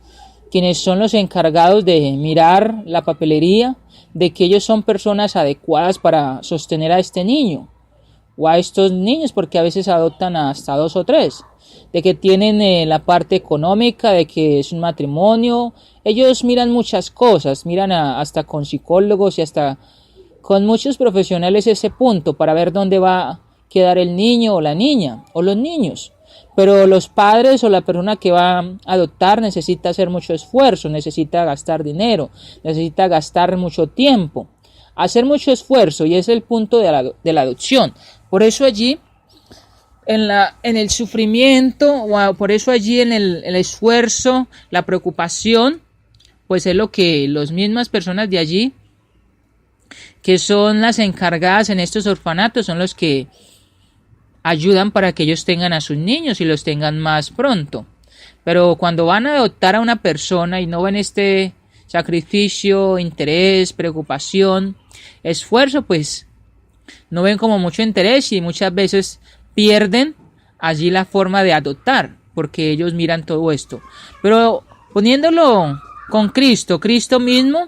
quienes son los encargados de mirar la papelería, de que ellos son personas adecuadas para sostener a este niño o a estos niños, porque a veces adoptan hasta 2 o 3. de que tienen la parte económica, de que es un matrimonio. Ellos miran muchas cosas, miran hasta con psicólogos y hasta con muchos profesionales ese punto para ver dónde va a quedar el niño o la niña o los niños. Pero los padres o la persona que va a adoptar necesita hacer mucho esfuerzo, necesita gastar dinero, necesita gastar mucho tiempo, hacer mucho esfuerzo, y ese es el punto de la adopción. Por eso allí en el sufrimiento, o por eso allí en el esfuerzo, la preocupación, pues es lo que las mismas personas de allí, que son las encargadas en estos orfanatos, son los que ayudan para que ellos tengan a sus niños y los tengan más pronto. Pero cuando van a adoptar a una persona y no ven este sacrificio, interés, preocupación, esfuerzo, pues no ven como mucho interés y muchas veces pierden allí la forma de adoptar, porque ellos miran todo esto. Pero poniéndolo con Cristo, Cristo mismo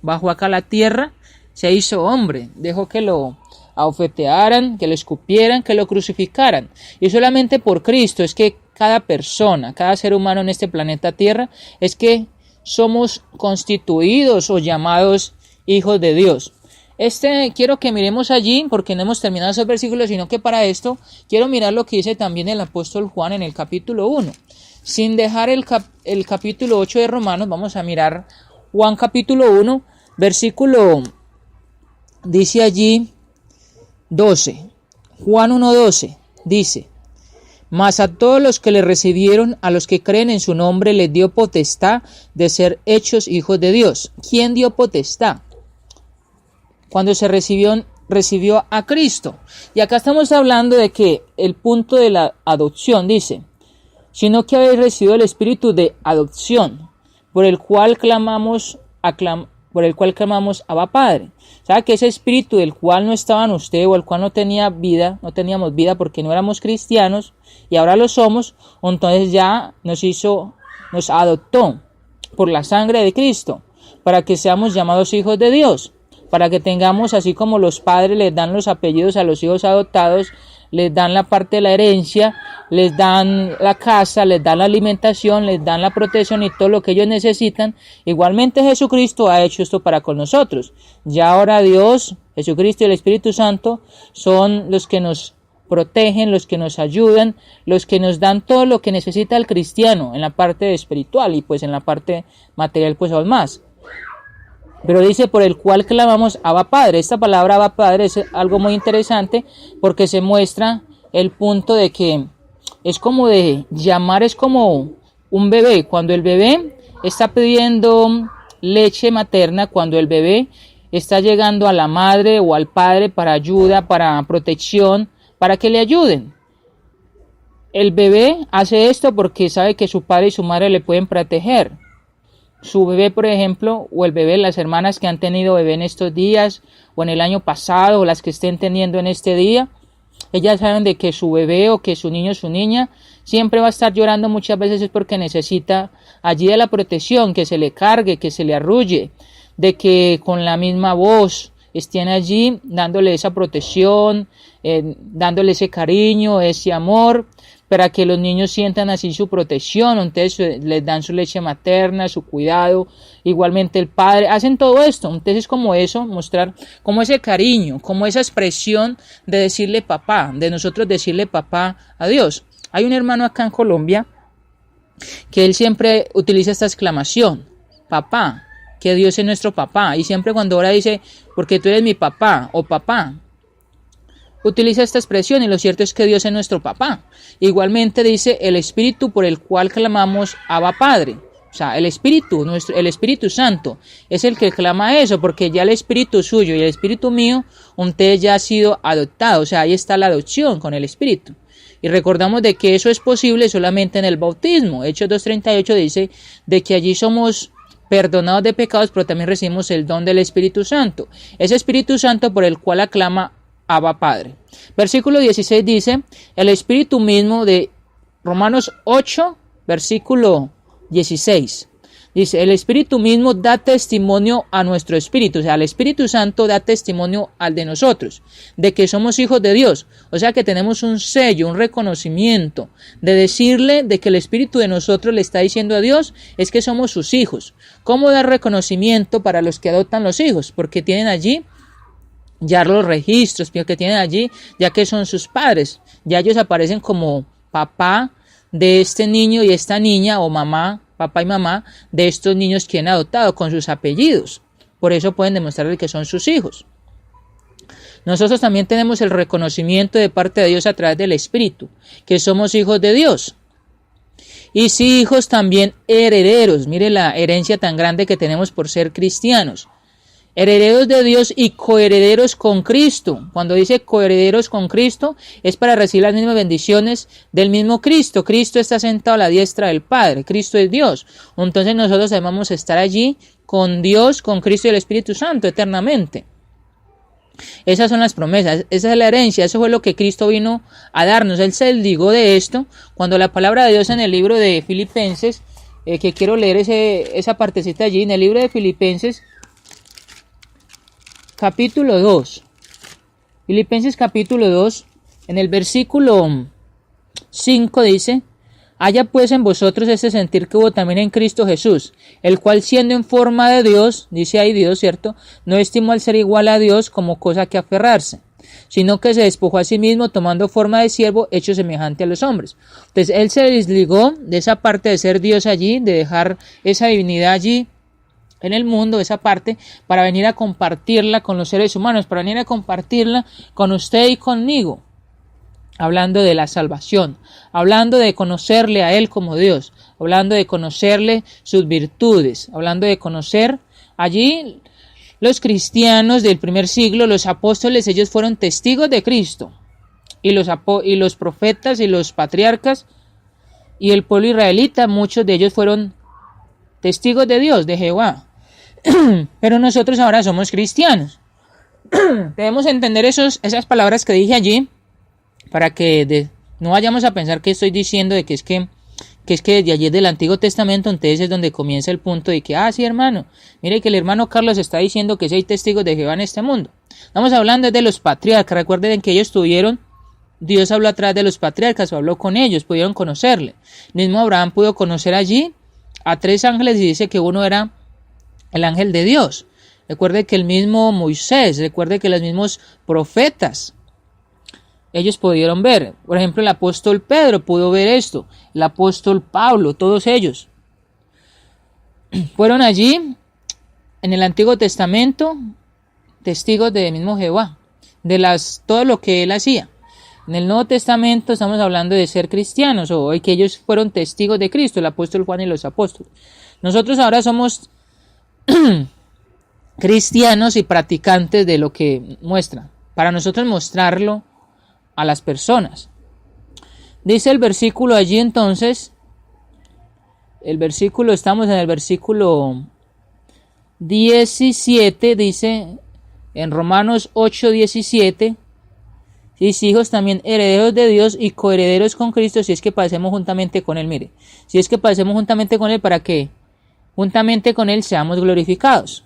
bajó acá a la tierra, se hizo hombre, dejó que lo abofetearan, que lo escupieran, que lo crucificaran. Y solamente por Cristo es que cada persona, cada ser humano en este planeta Tierra, es que somos constituidos o llamados hijos de Dios. Quiero que miremos allí, porque no hemos terminado esos versículos, sino que para esto quiero mirar lo que dice también el apóstol Juan en el capítulo 1. Sin dejar el capítulo 8 de Romanos, vamos a mirar Juan capítulo 1, versículo, dice allí 12. Juan 1:12 dice: mas a todos los que le recibieron, a los que creen en su nombre, les dio potestad de ser hechos hijos de Dios. ¿Quién dio potestad? Cuando se recibió a Cristo. Y acá estamos hablando de que el punto de la adopción dice: sino que habéis recibido el espíritu de adopción, por el cual clamamos Abba Padre. O sea, que ese espíritu del cual no estaban usted, o el cual no teníamos vida porque no éramos cristianos, y ahora lo somos, entonces ya nos adoptó por la sangre de Cristo, para que seamos llamados hijos de Dios, para que tengamos, así como los padres les dan los apellidos a los hijos adoptados, les dan la parte de la herencia, les dan la casa, les dan la alimentación, les dan la protección y todo lo que ellos necesitan. Igualmente Jesucristo ha hecho esto para con nosotros. Ya ahora Dios, Jesucristo y el Espíritu Santo son los que nos protegen, los que nos ayudan, los que nos dan todo lo que necesita el cristiano en la parte espiritual, y pues en la parte material pues aún más. Pero dice: por el cual clamamos Abba Padre. Esta palabra Abba Padre es algo muy interesante, porque se muestra el punto de que es como de llamar, es como un bebé. Cuando el bebé está pidiendo leche materna, cuando el bebé está llegando a la madre o al padre para ayuda, para protección, para que le ayuden. El bebé hace esto porque sabe que su padre y su madre le pueden proteger. Su bebé, por ejemplo, o el bebé, las hermanas que han tenido bebé en estos días, o en el año pasado, o las que estén teniendo en este día, ellas saben de que su bebé o que su niño o su niña siempre va a estar llorando. Muchas veces es porque necesita allí de la protección, que se le cargue, que se le arrulle, de que con la misma voz estén allí dándole esa protección, dándole ese cariño, ese amor, para que los niños sientan así su protección. Entonces les dan su leche materna, su cuidado, igualmente el padre, hacen todo esto. Entonces es como eso, mostrar como ese cariño, como esa expresión de decirle papá, de nosotros decirle papá a Dios. Hay un hermano acá en Colombia que él siempre utiliza esta exclamación: papá, que Dios es nuestro papá. Y siempre cuando ora dice: porque tú eres mi papá, o papá. Utiliza esta expresión, y lo cierto es que Dios es nuestro papá. Igualmente dice: el Espíritu por el cual clamamos Abba Padre. O sea, el Espíritu, el Espíritu Santo es el que clama eso, porque ya el Espíritu suyo y el Espíritu mío, usted ya ha sido adoptado. O sea, ahí está la adopción con el Espíritu. Y recordamos de que eso es posible solamente en el bautismo. Hechos 2:38 dice de que allí somos perdonados de pecados, pero también recibimos el don del Espíritu Santo. Ese Espíritu Santo por el cual aclama Abba Padre. Versículo 16 dice: el Espíritu mismo, de Romanos 8, versículo 16. Dice, el Espíritu mismo da testimonio a nuestro espíritu, o sea, el Espíritu Santo da testimonio al de nosotros, de que somos hijos de Dios, o sea que tenemos un sello, un reconocimiento, de decirle de que el Espíritu de nosotros le está diciendo a Dios, es que somos sus hijos. ¿Cómo dar reconocimiento para los que adoptan los hijos? Porque tienen allí ya los registros, que tienen allí, ya que son sus padres, ya ellos aparecen como papá de este niño y esta niña, o mamá, papá y mamá de estos niños que han adoptado con sus apellidos. Por eso pueden demostrarle que son sus hijos. Nosotros también tenemos el reconocimiento de parte de Dios a través del Espíritu, que somos hijos de Dios. Y sí, hijos también herederos. Mire la herencia tan grande que tenemos por ser cristianos. Herederos de Dios y coherederos con Cristo. Cuando dice coherederos con Cristo, es para recibir las mismas bendiciones del mismo Cristo. Cristo está sentado a la diestra del Padre. Cristo es Dios. Entonces nosotros debemos estar allí con Dios, con Cristo y el Espíritu Santo eternamente. Esas son las promesas, esa es la herencia, eso fue lo que Cristo vino a darnos. Él se desligó de esto cuando la palabra de Dios en el libro de Filipenses, que quiero leer esa partecita allí, en el libro de Filipenses, capítulo 2. Filipenses capítulo 2, en el versículo 5 dice: haya pues en vosotros ese sentir que hubo también en Cristo Jesús, el cual siendo en forma de Dios, dice ahí Dios, ¿cierto?, no estimó al ser igual a Dios como cosa que aferrarse, sino que se despojó a sí mismo tomando forma de siervo, hecho semejante a los hombres. Entonces él se desligó de esa parte de ser Dios allí, de dejar esa divinidad allí en el mundo, esa parte, para venir a compartirla con los seres humanos, para venir a compartirla con usted y conmigo, hablando de la salvación, hablando de conocerle a Él como Dios, hablando de conocerle sus virtudes, hablando de conocer allí los cristianos del primer siglo, los apóstoles, ellos fueron testigos de Cristo, y los profetas y los patriarcas y el pueblo israelita, muchos de ellos fueron testigos de Dios, de Jehová. Pero nosotros ahora somos cristianos. Debemos entender esas palabras que dije allí, para que no vayamos a pensar que estoy diciendo de que es que desde allí del Antiguo Testamento, entonces es donde comienza el punto de que, sí, hermano, mire que el hermano Carlos está diciendo que sí hay testigos de Jehová en este mundo. Estamos hablando de los patriarcas. Recuerden que ellos Dios habló a través de los patriarcas, o habló con ellos, pudieron conocerle. Mismo Abraham pudo conocer allí a 3 ángeles, y dice que uno era el ángel de Dios. Recuerde que el mismo Moisés, recuerde que los mismos profetas, ellos pudieron ver. Por ejemplo, el apóstol Pedro pudo ver esto, el apóstol Pablo, todos ellos fueron allí en el Antiguo Testamento testigos del mismo Jehová, de todo lo que él hacía. En el Nuevo Testamento estamos hablando de ser cristianos, o que ellos fueron testigos de Cristo, el apóstol Juan y los apóstoles. Nosotros ahora somos cristianos y practicantes de lo que muestran, para nosotros mostrarlo a las personas. Dice el versículo allí entonces, estamos en el versículo 17, dice en Romanos 8:17, dice: hijos también herederos de Dios y coherederos con Cristo, si es que padecemos juntamente con Él. Mire, si es que padecemos juntamente con Él, para que juntamente con Él seamos glorificados.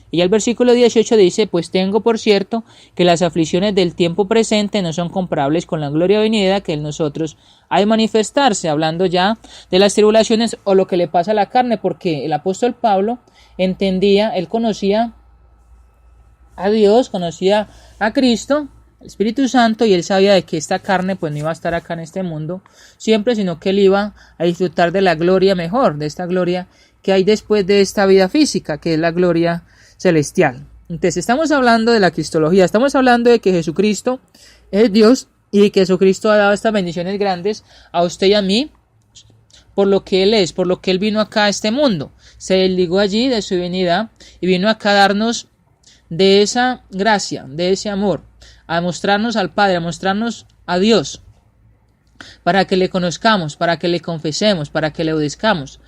Y el versículo 18 dice: pues tengo por cierto que las aflicciones del tiempo presente no son comparables con la gloria venidera que en nosotros ha de manifestarse, hablando ya de las tribulaciones o lo que le pasa a la carne, porque el apóstol Pablo entendía, él conocía a Dios, conocía a Cristo, el Espíritu Santo, y él sabía de que esta carne pues no iba a estar acá en este mundo siempre, sino que él iba a disfrutar de la gloria mejor, de esta gloria que hay después de esta vida física, que es la gloria celestial. Entonces estamos hablando de la cristología, estamos hablando de que Jesucristo es Dios y que Jesucristo ha dado estas bendiciones grandes a usted y a mí por lo que Él es, por lo que Él vino acá a este mundo, se desligó allí de su divinidad y vino acá a darnos de esa gracia, de ese amor, a mostrarnos al Padre, a mostrarnos a Dios, para que le conozcamos, para que le confesemos, para que le obedezcamos,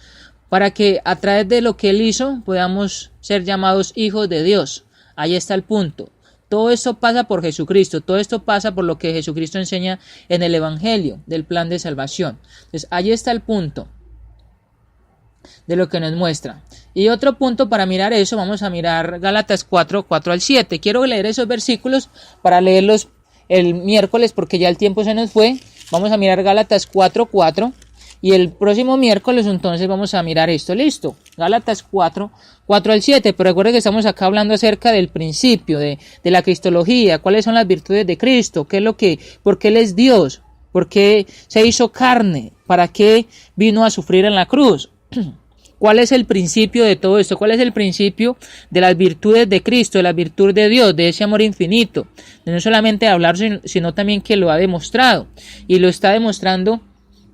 para que a través de lo que Él hizo podamos ser llamados hijos de Dios. Ahí está el punto. Todo esto pasa por Jesucristo, todo esto pasa por lo que Jesucristo enseña en el Evangelio del plan de salvación. Entonces, ahí está el punto. de lo que nos muestra. Y otro punto para mirar eso, vamos a mirar Gálatas 4, 4 al 7. Quiero leer esos versículos para leerlos el miércoles porque ya el tiempo se nos fue. Vamos a mirar Gálatas 4, 4 y el próximo miércoles entonces vamos a mirar esto. Listo, Gálatas 4, 4 al 7. Pero recuerden que estamos acá hablando acerca del principio, de la cristología, cuáles son las virtudes de Cristo, por qué Él es Dios, por qué se hizo carne, para qué vino a sufrir en la cruz. ¿Cuál es el principio de todo esto? ¿Cuál es el principio de las virtudes de Cristo, de la virtud de Dios, de ese amor infinito? De no solamente hablar, sino también que lo ha demostrado. Y lo está demostrando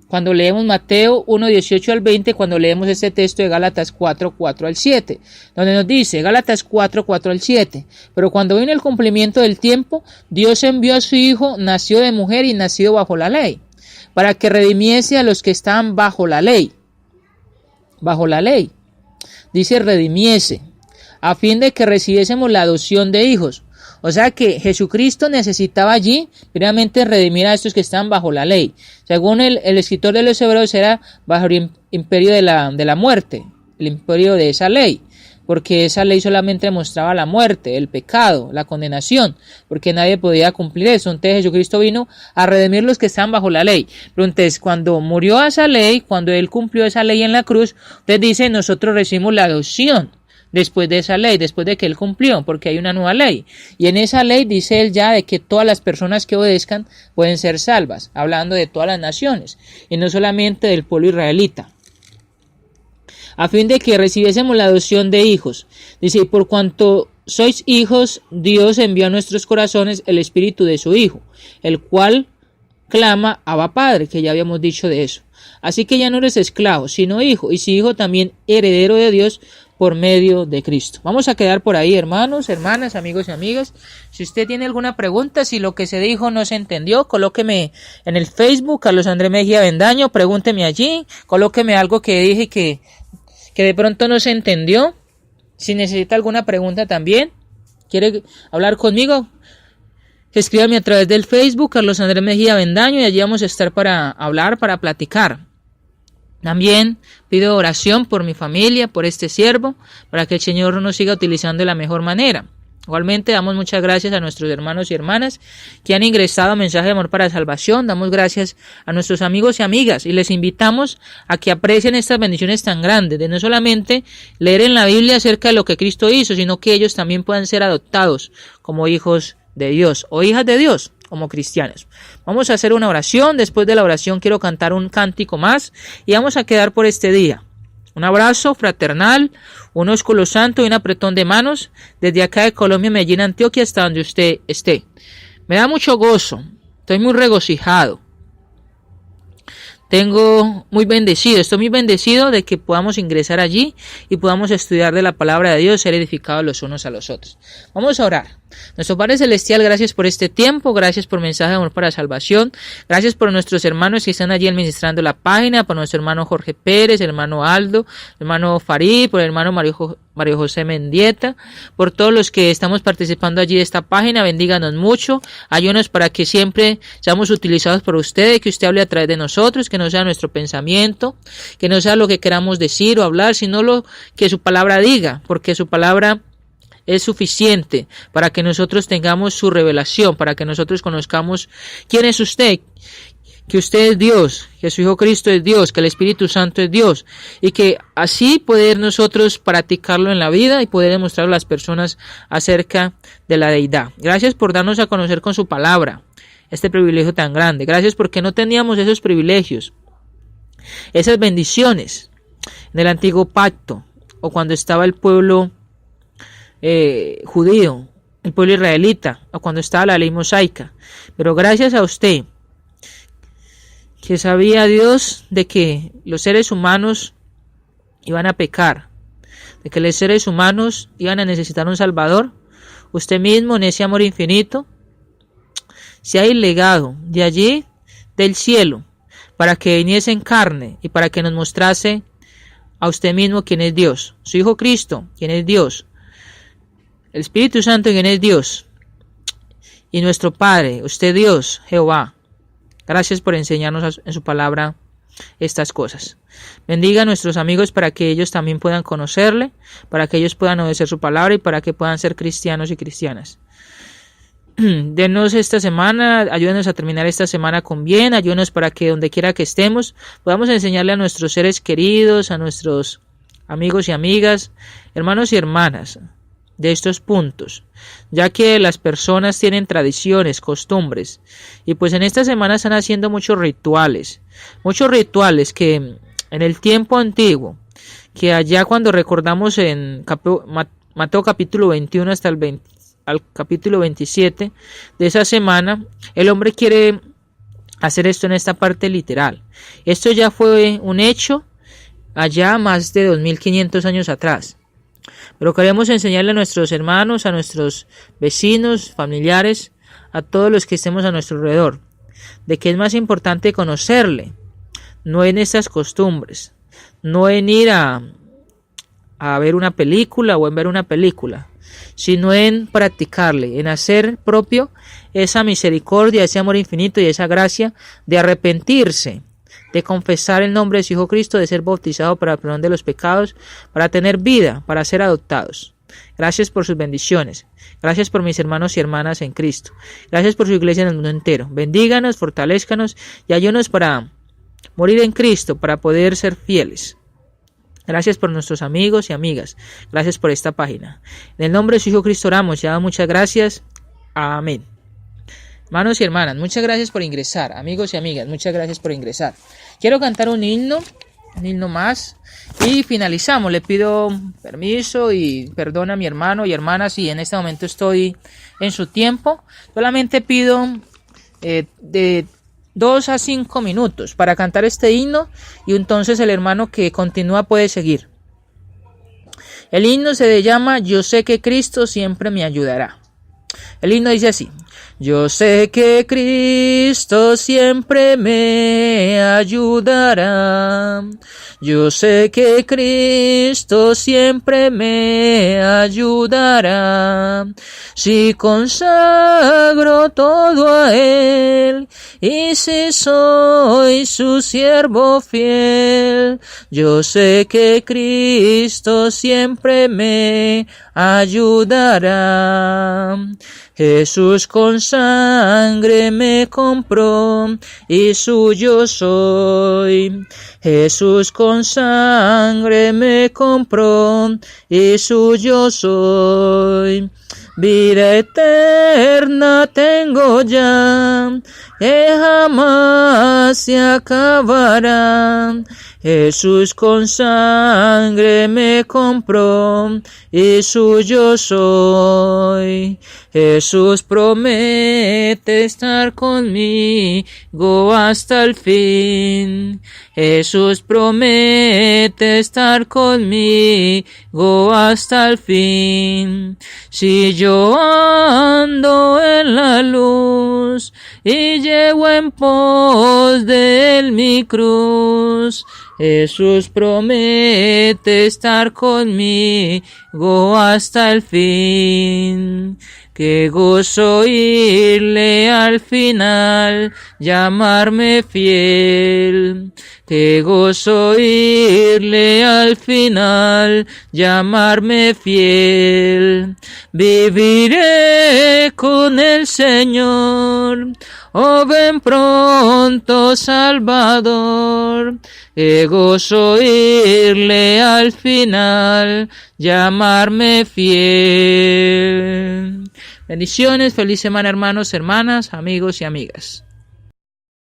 cuando leemos Mateo 1, 18 al 20, cuando leemos este texto de Gálatas 4, 4 al 7, donde nos dice, Gálatas 4, 4 al 7, pero cuando vino el cumplimiento del tiempo, Dios envió a su Hijo, nació de mujer y nacido bajo la ley, para que redimiese a los que estaban bajo la ley. Bajo la ley, dice redimiese, a fin de que recibiésemos la adopción de hijos. O sea que Jesucristo necesitaba allí primeramente redimir a estos que estaban bajo la ley. Según el escritor de los Hebreos, era bajo el imperio de la muerte, el imperio de esa ley, porque esa ley solamente mostraba la muerte, el pecado, la condenación, porque nadie podía cumplir eso. Entonces Jesucristo vino a redimir los que estaban bajo la ley. Pero entonces cuando murió esa ley, cuando Él cumplió esa ley en la cruz, entonces dice, nosotros recibimos la adopción después de esa ley, después de que Él cumplió, porque hay una nueva ley. Y en esa ley dice Él ya de que todas las personas que obedezcan pueden ser salvas, hablando de todas las naciones, y no solamente del pueblo israelita, a fin de que recibiésemos la adopción de hijos. Dice, y por cuanto sois hijos, Dios envió a nuestros corazones el espíritu de su Hijo, el cual clama, Abba Padre, que ya habíamos dicho de eso. Así que ya no eres esclavo, sino hijo, y si hijo también heredero de Dios por medio de Cristo. Vamos a quedar por ahí, hermanos, hermanas, amigos y amigas. Si usted tiene alguna pregunta, si lo que se dijo no se entendió, colóqueme en el Facebook, Carlos Andrés Mejía Bendaño, pregúnteme allí, colóqueme algo que dije que de pronto no se entendió. Si necesita alguna pregunta también, quiere hablar conmigo, escríbame a través del Facebook, Carlos Andrés Mejía Bendaño, y allí vamos a estar para hablar, para platicar. También pido oración por mi familia, por este siervo, para que el Señor nos siga utilizando de la mejor manera. Igualmente damos muchas gracias a nuestros hermanos y hermanas que han ingresado a Mensaje de Amor para Salvación. Damos gracias a nuestros amigos y amigas y les invitamos a que aprecien estas bendiciones tan grandes, de no solamente leer en la Biblia acerca de lo que Cristo hizo, sino que ellos también puedan ser adoptados como hijos de Dios o hijas de Dios como cristianos. Vamos a hacer una oración. Después de la oración quiero cantar un cántico más y vamos a quedar por este día. Un abrazo fraternal, un ósculo santo y un apretón de manos desde acá de Colombia, Medellín, Antioquia, hasta donde usted esté. Me da mucho gozo, estoy muy regocijado. Estoy muy bendecido de que podamos ingresar allí y podamos estudiar de la palabra de Dios, ser edificados los unos a los otros. Vamos a orar. Nuestro Padre Celestial, gracias por este tiempo, gracias por Mensaje de Amor para Salvación, gracias por nuestros hermanos que están allí administrando la página, por nuestro hermano Jorge Pérez, el hermano Aldo, el hermano Farid, por el hermano Mario José Mendieta, por todos los que estamos participando allí de esta página. Bendíganos mucho, ayúdanos para que siempre seamos utilizados por usted, que usted hable a través de nosotros, que no sea nuestro pensamiento, que no sea lo que queramos decir o hablar, sino lo que su palabra diga, porque su palabra es suficiente para que nosotros tengamos su revelación, para que nosotros conozcamos quién es usted, que usted es Dios, que su Hijo Cristo es Dios, que el Espíritu Santo es Dios, y que así poder nosotros practicarlo en la vida y poder demostrar a las personas acerca de la deidad. Gracias por darnos a conocer con su palabra este privilegio tan grande. Gracias porque no teníamos esos privilegios, esas bendiciones en el antiguo pacto o cuando estaba el pueblo judío, el pueblo israelita, o cuando estaba la ley mosaica. Pero gracias a usted, que sabía Dios de que los seres humanos iban a pecar, de que los seres humanos iban a necesitar un Salvador, usted mismo en ese amor infinito se ha legado de allí del cielo para que viniese en carne y para que nos mostrase a usted mismo quién es Dios, su Hijo Cristo, quién es Dios, el Espíritu Santo, quien es Dios, y nuestro Padre, usted Dios, Jehová. Gracias por enseñarnos en su palabra estas cosas. Bendiga a nuestros amigos para que ellos también puedan conocerle, para que ellos puedan obedecer su palabra y para que puedan ser cristianos y cristianas. Denos esta semana, ayúdenos a terminar esta semana con bien, ayúdenos para que donde quiera que estemos podamos enseñarle a nuestros seres queridos, a nuestros amigos y amigas, hermanos y hermanas, de estos puntos, ya que las personas tienen tradiciones, costumbres, y pues en esta semana están haciendo muchos rituales que en el tiempo antiguo, que allá cuando recordamos en Mateo capítulo 21 hasta al capítulo 27 de esa semana, el hombre quiere hacer esto en esta parte literal. Esto ya fue un hecho allá más de 2500 años atrás. Pero queremos enseñarle a nuestros hermanos, a nuestros vecinos, familiares, a todos los que estemos a nuestro alrededor, de que es más importante conocerle, no en estas costumbres, no en ir a ver una película o en ver una película, sino en practicarle, en hacer propio esa misericordia, ese amor infinito y esa gracia de arrepentirse, de confesar el nombre de su Hijo Cristo, de ser bautizado para el perdón de los pecados, para tener vida, para ser adoptados. Gracias por sus bendiciones. Gracias por mis hermanos y hermanas en Cristo. Gracias por su iglesia en el mundo entero. Bendíganos, fortalézcanos y ayúdanos para morir en Cristo, para poder ser fieles. Gracias por nuestros amigos y amigas. Gracias por esta página. En el nombre de su Hijo Cristo oramos y damos muchas gracias. Amén. Hermanos y hermanas, muchas gracias por ingresar. Amigos y amigas, muchas gracias por ingresar. Quiero cantar un himno más y finalizamos. Le pido permiso y perdón a mi hermano y hermana si en este momento estoy en su tiempo. Solamente pido de 2 a 5 minutos para cantar este himno y entonces el hermano que continúa puede seguir. El himno se llama Yo sé que Cristo siempre me ayudará. El himno dice así: yo sé que Cristo siempre me ayudará. Yo sé que Cristo siempre me ayudará. Si consagro todo a Él y si soy su siervo fiel, yo sé que Cristo siempre me ayudará. Jesús con sangre me compró y suyo soy. Jesús con sangre me compró y suyo soy. Vida eterna tengo ya, que jamás se acabará. Jesús con sangre me compró y suyo soy. Jesús promete estar conmigo hasta el fin. Jesús promete estar conmigo hasta el fin. Si yo ando en la luz y llevo en pos de él mi cruz, Jesús promete estar conmigo hasta el fin. Qué gozo oírle al final llamarme fiel. Qué gozo oírle al final llamarme fiel. Viviré con el Señor, oh ven pronto Salvador. Qué gozo oírle al final llamarme fiel. Bendiciones, feliz semana hermanos, hermanas, amigos y amigas.